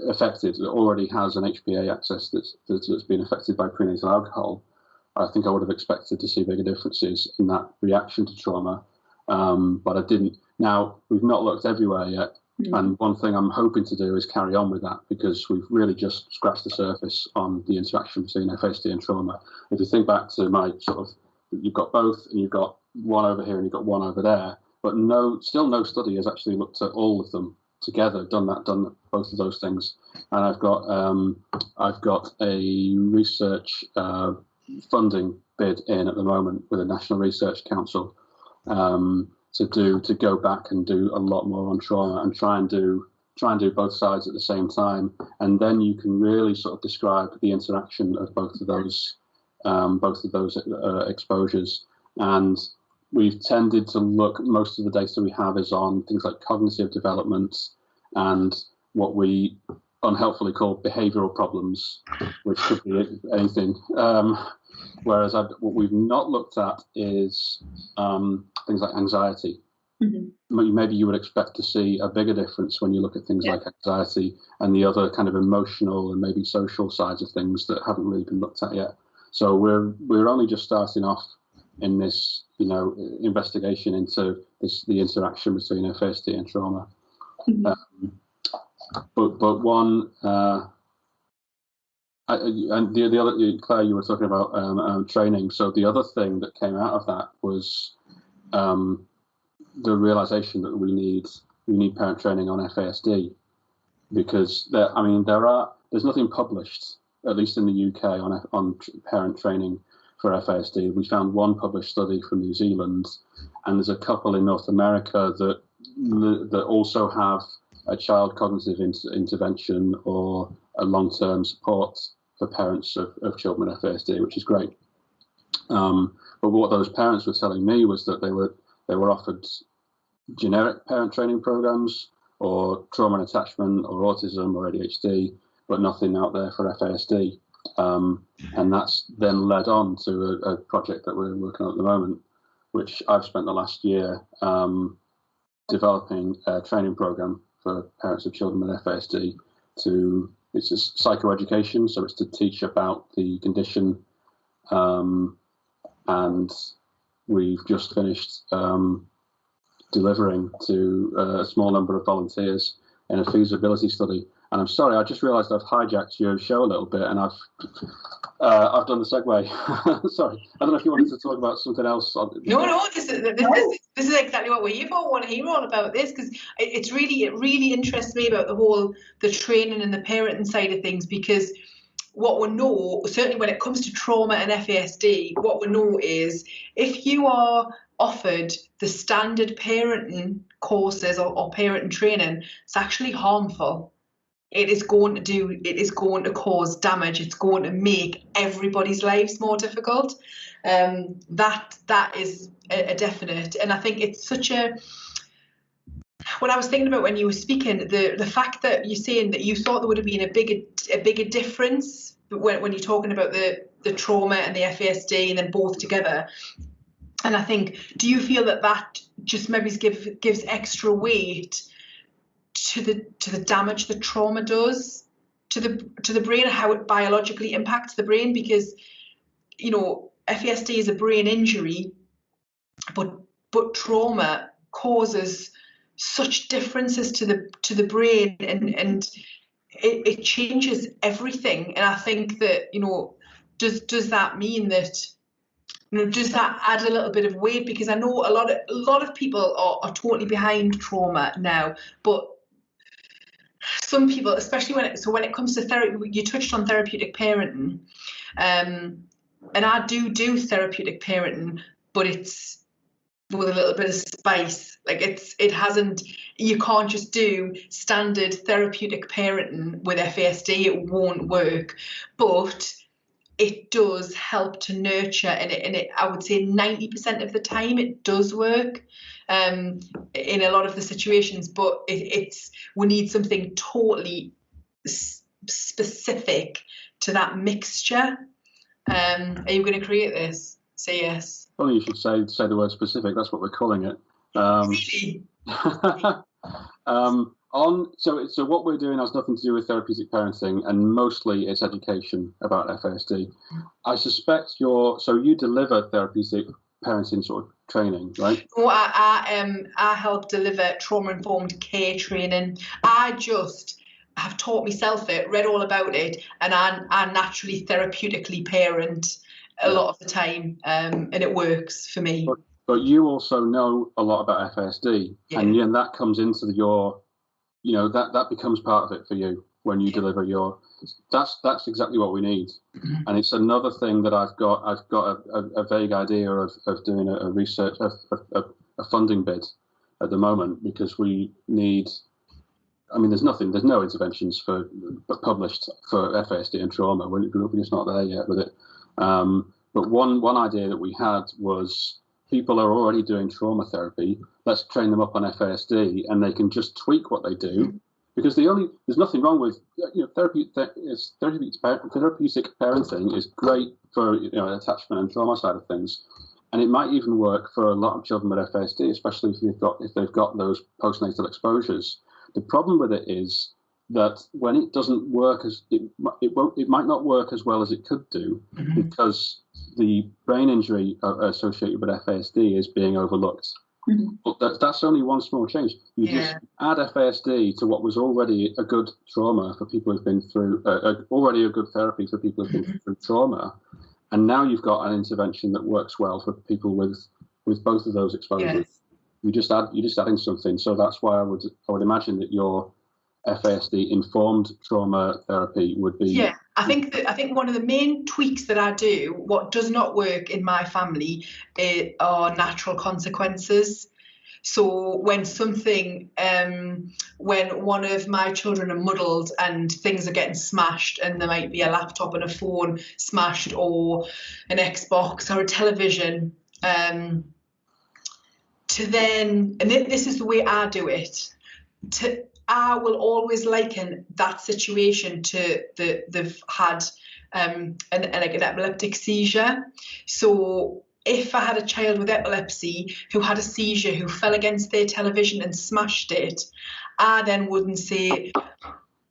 affected, that already has an HPA axis that's been affected by prenatal alcohol, I think I would have expected to see bigger differences in that reaction to trauma, but I didn't. Now, we've not looked everywhere yet, and one thing I'm hoping to do is carry on with that, because we've really just scratched the surface on the interaction between FASD and trauma. If you think back to my sort of, you've got both, and you've got one over here and you've got one over there, but still no study has actually looked at all of them together, done both of those things. And I've got a research funding bid in at the moment with the National Research Council to go back and do a lot more on trauma, and try and do both sides at the same time, and then you can really sort of describe the interaction of both of those exposures, And we've tended to look, most of the data we have is on things like cognitive development and what we unhelpfully call behavioural problems, which could be anything. Whereas what we've not looked at is things like anxiety. Mm-hmm. Maybe you would expect to see a bigger difference when you look at things like anxiety and the other kind of emotional and maybe social sides of things that haven't really been looked at yet. So we're only just starting off in this, investigation into the interaction between FASD and trauma. Mm-hmm. But one, and the other, Claire, you were talking about training. So the other thing that came out of that was the realization that we need parent training on FASD, because there's nothing published, at least in the UK, on parent training for FASD. We found one published study from New Zealand, and there's a couple in North America that also have a child cognitive intervention or a long-term support for parents of children with FASD, which is great. But what those parents were telling me was that they were offered generic parent training programs or trauma and attachment or autism or ADHD, but nothing out there for FASD. And that's then led on to a project that we're working on at the moment, which I've spent the last year developing a training program for parents of children with FASD. It's a psychoeducation, so it's to teach about the condition, and we've just finished delivering to a small number of volunteers in a feasibility study. And I'm sorry, I just realised I've hijacked your show a little bit, and I've done the segue. Sorry, I don't know if you wanted to talk about something else. No, this is exactly what we're here for. I want to hear all about this, because it really interests me about the training and the parenting side of things, because what we know, certainly when it comes to trauma and FASD, what we know is if you are offered the standard parenting courses or parenting training, it's actually harmful. It is going to cause damage. It's going to make everybody's lives more difficult. That is a definite. And I think it's such a, when I was thinking about when you were speaking, the fact that you're saying that you thought there would have been a bigger difference when you're talking about the trauma and the FASD and then both together. And I think, do you feel that just maybe gives extra weight to the damage that trauma does to the brain and how it biologically impacts the brain? Because FASD is a brain injury, but trauma causes such differences to the brain, and it changes everything. And I think that does that mean that does that add a little bit of weight? Because I know a lot of people are totally behind trauma now, but some people, especially when it comes to therapy, you touched on therapeutic parenting, and I do therapeutic parenting, but it's with a little bit of spice. Like you can't just do standard therapeutic parenting with FASD. It won't work, but it does help to nurture, and it I would say 90% of the time it does work in a lot of the situations, but we need something totally specific to that mixture. Are you going to create this? Say yes. Well, you should say the word specific. That's what we're calling it. Really? So what we're doing has nothing to do with therapeutic parenting, and mostly it's education about FASD. I suspect you deliver therapeutic parenting sort of training, right? No, I help deliver trauma-informed care training. I just have taught myself it, read all about it, and I naturally therapeutically parent a lot of the time, and it works for me. But you also know a lot about FASD, and that comes into that becomes part of it for you when you deliver your. That's exactly what we need, and it's another thing that I've got a vague idea of doing a research a funding bid at the moment, because we need. I mean, there's no interventions published for FASD and trauma. We're just not there yet with it. But one idea that we had was people are already doing trauma therapy. Let's train them up on FASD, and they can just tweak what they do. Because there's nothing wrong with therapeutic parenting is great for attachment and trauma side of things, and it might even work for a lot of children with FASD, especially if they've got those postnatal exposures. The problem with it is that when it doesn't work it might not work as well as it could do, because the brain injury associated with FASD is being overlooked. But that's only one small change. You just add FASD to what was already a good trauma for people who've been through, already a good therapy for people who've been through trauma, and now you've got an intervention that works well for people with both of those exposures. You're just adding something. So that's why I would imagine that your FASD informed trauma therapy would be. Yeah, I think one of the main tweaks that I do, what does not work in my family, are natural consequences. So when when one of my children are muddled and things are getting smashed, and there might be a laptop and a phone smashed, or an Xbox or a television, this is the way I do it. I will always liken that situation to they've had an epileptic seizure. So if I had a child with epilepsy who had a seizure, who fell against their television and smashed it, I then wouldn't say,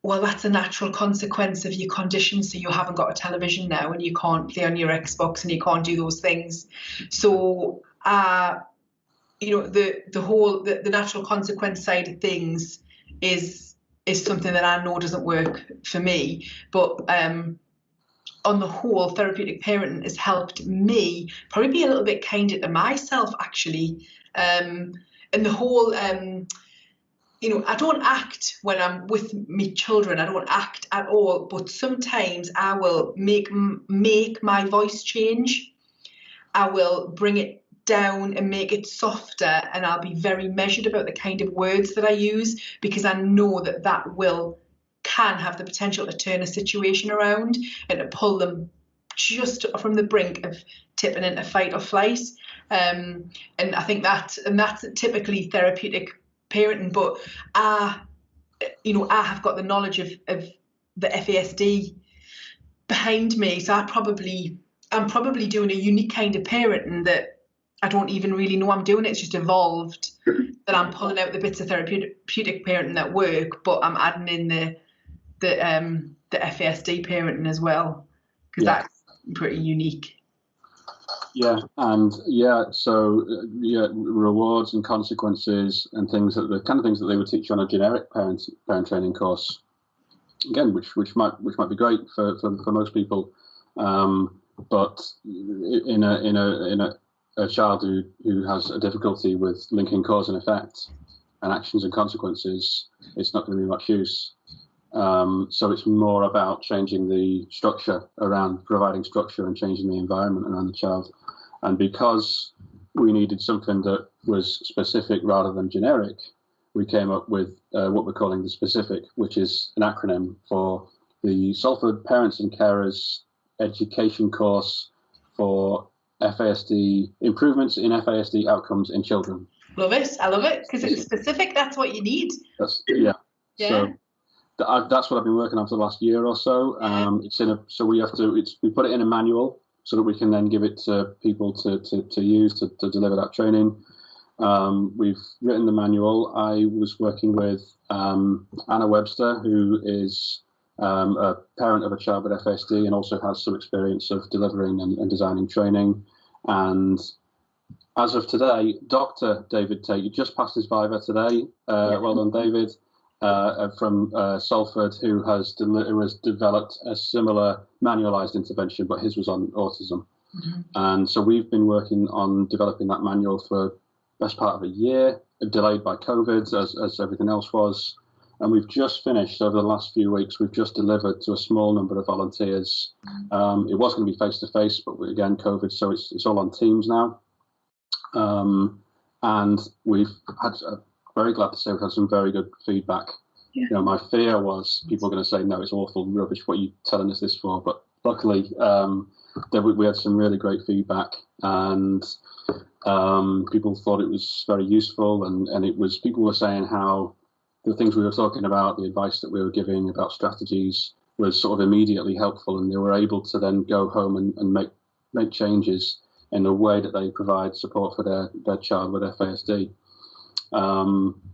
well, that's a natural consequence of your condition, so you haven't got a television now and you can't play on your Xbox and you can't do those things. So the natural consequence side of things is something that I know doesn't work for me, but on the whole, therapeutic parenting has helped me probably be a little bit kinder to myself, actually. And the whole, I don't act when I'm with my children. I don't act at all, but sometimes I will make my voice change. I will bring it down and make it softer, and I'll be very measured about the kind of words that I use, because I know that can have the potential to turn a situation around and to pull them just from the brink of tipping into fight or flight. And I think that's typically therapeutic parenting. But I have got the knowledge of the FASD behind me, so I'm probably doing a unique kind of parenting that I don't even really know I'm doing it. It's just evolved that I'm pulling out the bits of therapeutic parenting that work, but I'm adding in the FASD parenting as well, because that's pretty unique. Rewards and consequences and things the kind of things that they would teach on a generic parent training course. Again, which might be great for most people, but in a child who has a difficulty with linking cause and effect and actions and consequences, it's not going to be much use. So it's more about changing the structure providing structure and changing the environment around the child. And because we needed something that was specific rather than generic, we came up with what we're calling the specific, which is an acronym for the Salford Parents and Carers Education Course for FASD, improvements in FASD outcomes in children. Love it. I love it, because it's specific. That's what you need. So that's what I've been working on for the last year or so. We put it in a manual so that we can then give it to people to use to deliver that training. We've written the manual. I was working with Anna Webster, who is a parent of a child with FASD and also has some experience of delivering and designing training. And as of today, Dr. David Tate just passed his Viva today. Well done, David, from Salford, who has developed a similar manualized intervention, but his was on autism. And so we've been working on developing that manual for the best part of a year, delayed by COVID, as everything else was. And we've just finished, over the last few weeks, we've just delivered to a small number of volunteers. It was going to be face-to-face, but again, COVID, so it's all on Teams now. And we've had, very glad to say, we've had some very good feedback. Yeah. My fear was people are going to say, no, it's awful, rubbish, what are you telling us this for? But luckily, we had some really great feedback, and people thought it was very useful, and it was, people were saying how the things we were talking about, the advice that we were giving about strategies, was sort of immediately helpful, and they were able to then go home and make changes in the way that they provide support for their child with FASD,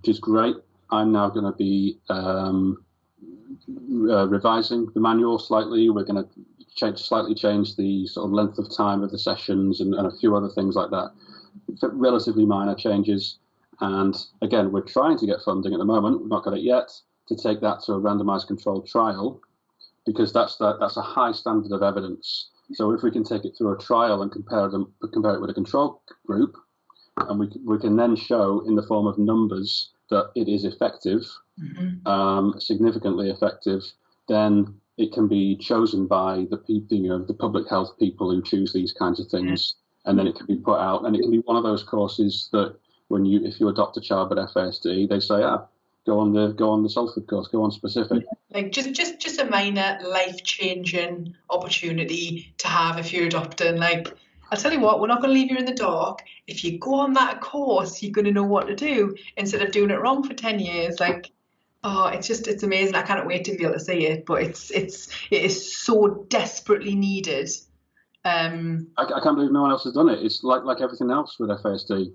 which is great. I'm now going to be revising the manual slightly. We're going to slightly change the sort of length of time of the sessions and a few other things like that. Relatively minor changes. And again, we're trying to get funding at the moment. We've not got it yet, to take that to a randomized controlled trial, because that's a high standard of evidence. So if we can take it through a trial and compare it with a control group, and we can then show in the form of numbers that it is effective, significantly effective, then it can be chosen by the people, the public health people who choose these kinds of things, and then it can be put out, and it can be one of those courses that if you adopt a child with FASD, they say, go on the Salford course, go on specific. Like just a minor life-changing opportunity to have if you're adopting. Like, I'll tell you what, we're not going to leave you in the dark. If you go on that course, you're going to know what to do instead of doing it wrong for 10 years. Like, oh, it's amazing. I can't wait to be able to see it, but it is so desperately needed. I can't believe no one else has done it. It's like everything else with FASD.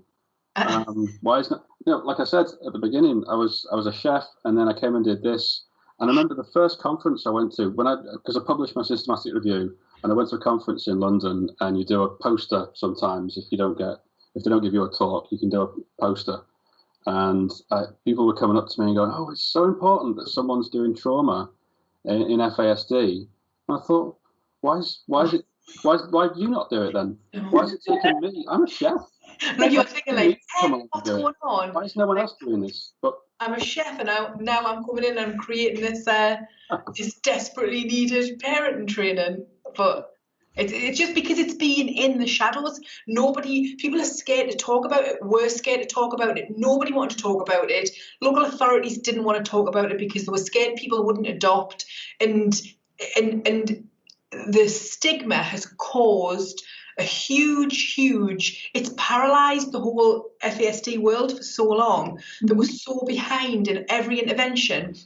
Why isn't it? Like I said at the beginning, I was a chef, and then I came and did this. And I remember the first conference I went to, because I published my systematic review, and I went to a conference in London, and you do a poster sometimes. If they don't give you a talk, you can do a poster. And people were coming up to me and going, "Oh, it's so important that someone's doing trauma in FASD." And I thought, why do you not do it then? Why is it taking me? I'm a chef. Like, you're thinking, like, what's going on? Why is no one else doing this? But I'm a chef, and now I'm coming in and I'm creating this this desperately needed parenting training. But it's just because it's been in the shadows. People are scared to talk about it. We're scared to talk about it. Nobody wanted to talk about it. Local authorities didn't want to talk about it because they were scared people wouldn't adopt, and the stigma has caused a huge, it's paralysed the whole FASD world for so long that we're so behind in every intervention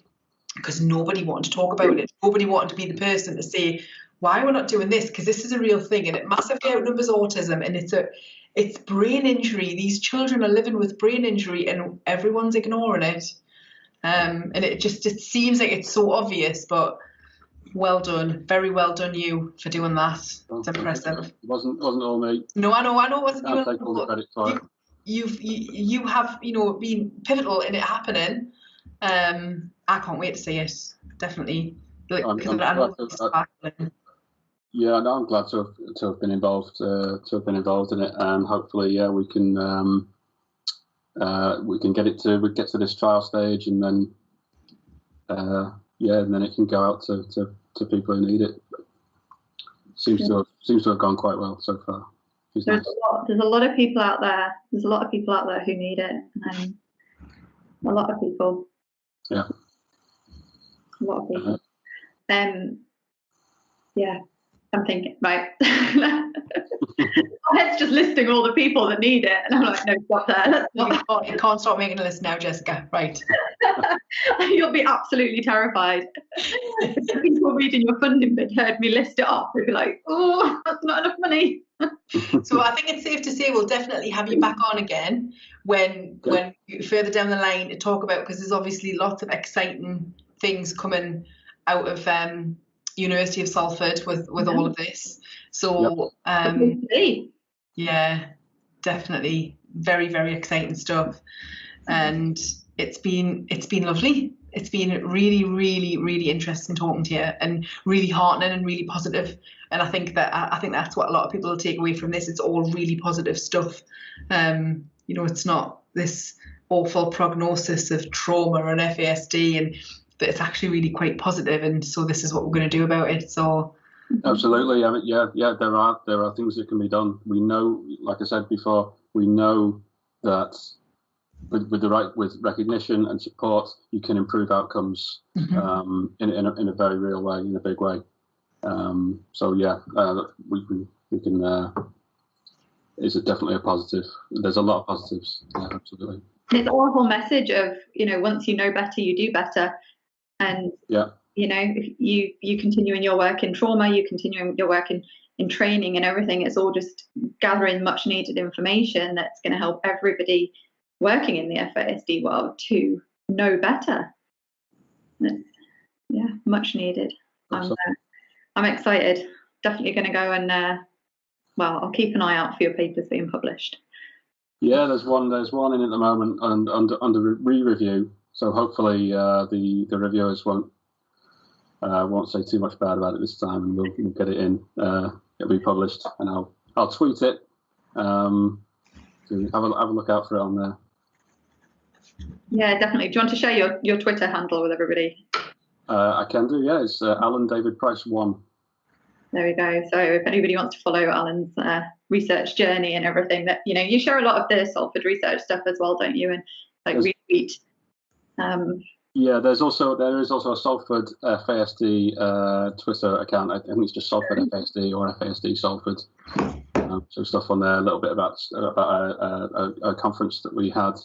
because nobody wanted to talk about it. Nobody wanted to be the person to say, why we're not doing this, because this is a real thing and it massively outnumbers autism, and it's brain injury. These children are living with brain injury and everyone's ignoring it. And it seems like it's so obvious, but well done, very well done you for doing that. It's impressive. It wasn't all me. No, I know it wasn't you. I'll take all the credit for it. You have been pivotal in it happening. I can't wait to see it. Definitely. I'm glad to have been involved. To have been involved in it, and hopefully, we can get to this trial stage, and then and then it can go out to people who need it. Seems to have gone quite well so far. There's a lot of people out there. There's a lot of people out there who need it. A lot of people. Yeah. A lot of people. Yeah. I'm thinking, right. My head's just listing all the people that need it, and I'm like, no, stop there. You can't stop making a list now, Jessica. Right. You'll be absolutely terrified. If people reading your funding bid heard me list it off, they'd be like, oh, that's not enough money. So I think it's safe to say we'll definitely have you back on again when you further down the line to talk about, because there's obviously lots of exciting things coming out of University of Salford with all of this. So yeah, definitely very, very exciting stuff. And it's been lovely. It's been really, really, really interesting talking to you, and really heartening and really positive. And I think that's what a lot of people will take away from this. It's all really positive stuff. It's not this awful prognosis of trauma and FASD, and that it's actually really quite positive. And so this is what we're going to do about it. So absolutely. I mean, there are things that can be done. We know, like I said before, we know that with recognition and support, you can improve outcomes in a very real way, in a big way. So yeah, we can. Is it definitely a positive? There's a lot of positives. Yeah, absolutely. It's our whole message of, once you know better, you do better, and if you continue in your work in trauma, you continue in your work in training and everything. It's all just gathering much needed information that's going to help everybody working in the FASD world to know better. Yeah, much needed. I'm excited. Definitely going to go and I'll keep an eye out for your papers being published. Yeah, there's one in at the moment and under re-review. So hopefully the reviewers won't say too much bad about it this time, and we'll get it in. It'll be published, and I'll tweet it. So have a look out for it on there. Yeah, definitely. Do you want to share your Twitter handle with everybody? I can do. Yeah, it's Alan David Price 1. There we go. So if anybody wants to follow Alan's research journey and everything, that you share a lot of the Salford research stuff as well, don't you? And retweet. Yeah, there is also a Salford FASD Twitter account. I think it's just Salford FASD or FASD Salford. So stuff on there, a little bit about a conference that we had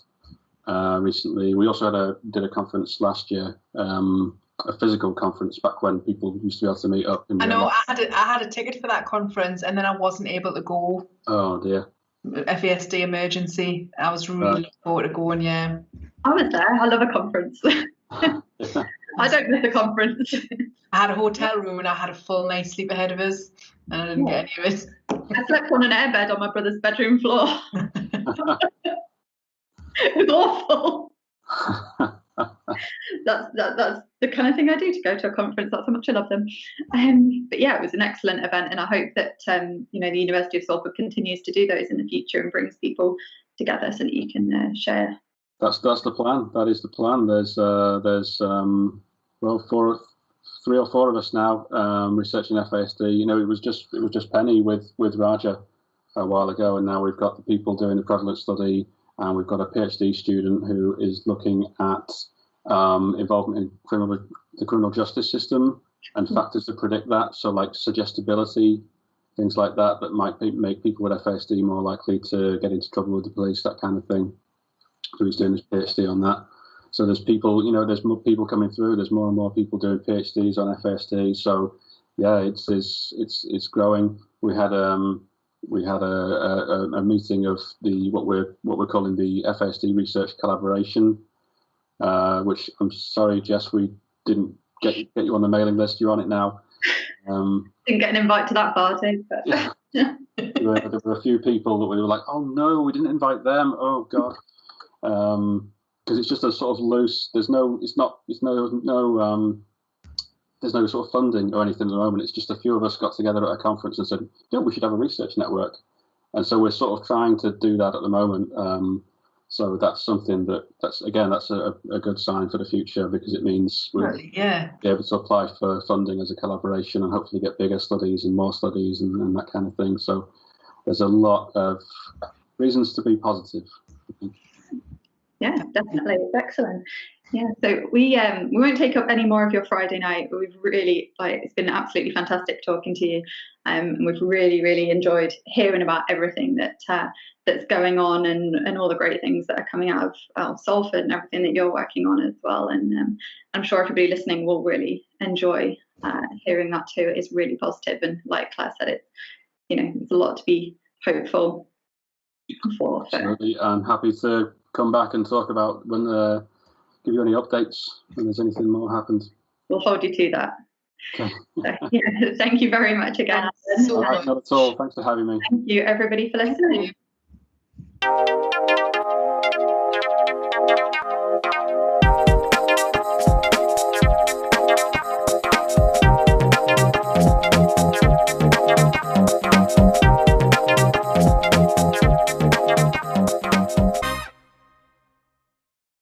recently. We also did a conference last year. A physical conference back when people used to be able to meet up. I know. I had a ticket for that conference, and then I wasn't able to go. Oh dear. FASD emergency. I was really looking forward to going. Yeah. I was there. I love a conference. I don't miss a conference. I had a hotel room and I had a full night's sleep ahead of us, and I didn't get any of it. I slept on an airbed on my brother's bedroom floor. It was awful. That's the kind of thing I do to go to a conference. That's how much I love them. But yeah, it was an excellent event, and I hope that the University of Salford continues to do those in the future and brings people together so that you can share. That's the plan. That is the plan. There's 3 or 4 of us now researching FASD. It was just Penny with Raja a while ago, and now we've got the people doing the prevalence study. And we've got a PhD student who is looking at involvement in the criminal justice system and factors to predict that. So like suggestibility, things like that might make people with FASD more likely to get into trouble with the police, that kind of thing. So he's doing his PhD on that. So there's people, there's more people coming through. There's more and more people doing PhDs on FASD. So yeah, it's growing. We had a meeting of what we're calling the FASD research collaboration, which I'm sorry, Jess, we didn't get you on the mailing list. You're on it now. Didn't get an invite to that party. But. Yeah. There were a few people that we were like, oh no, we didn't invite them. Oh god, because it's just a sort of loose. There's no sort of funding or anything at the moment. It's just a few of us got together at a conference and said, we should have a research network. And so we're sort of trying to do that at the moment. So that's something that's a good sign for the future, because it means we'll be able to apply for funding as a collaboration and hopefully get bigger studies and more studies and that kind of thing. So there's a lot of reasons to be positive. Yeah, definitely. It's excellent. Yeah, so we won't take up any more of your Friday night. We've really it's been absolutely fantastic talking to you, and we've really enjoyed hearing about everything that's going on and all the great things that are coming out of Salford and everything that you're working on as well. And I'm sure everybody listening will really enjoy hearing that too. It's really positive, and like Claire said, it's a lot to be hopeful for. Absolutely, I'm happy to come back and talk about give you any updates when there's anything more happens. We'll hold you to that. Okay. So, thank you very much again. All right, not at all. Thanks for having me. Thank you, everybody, for listening.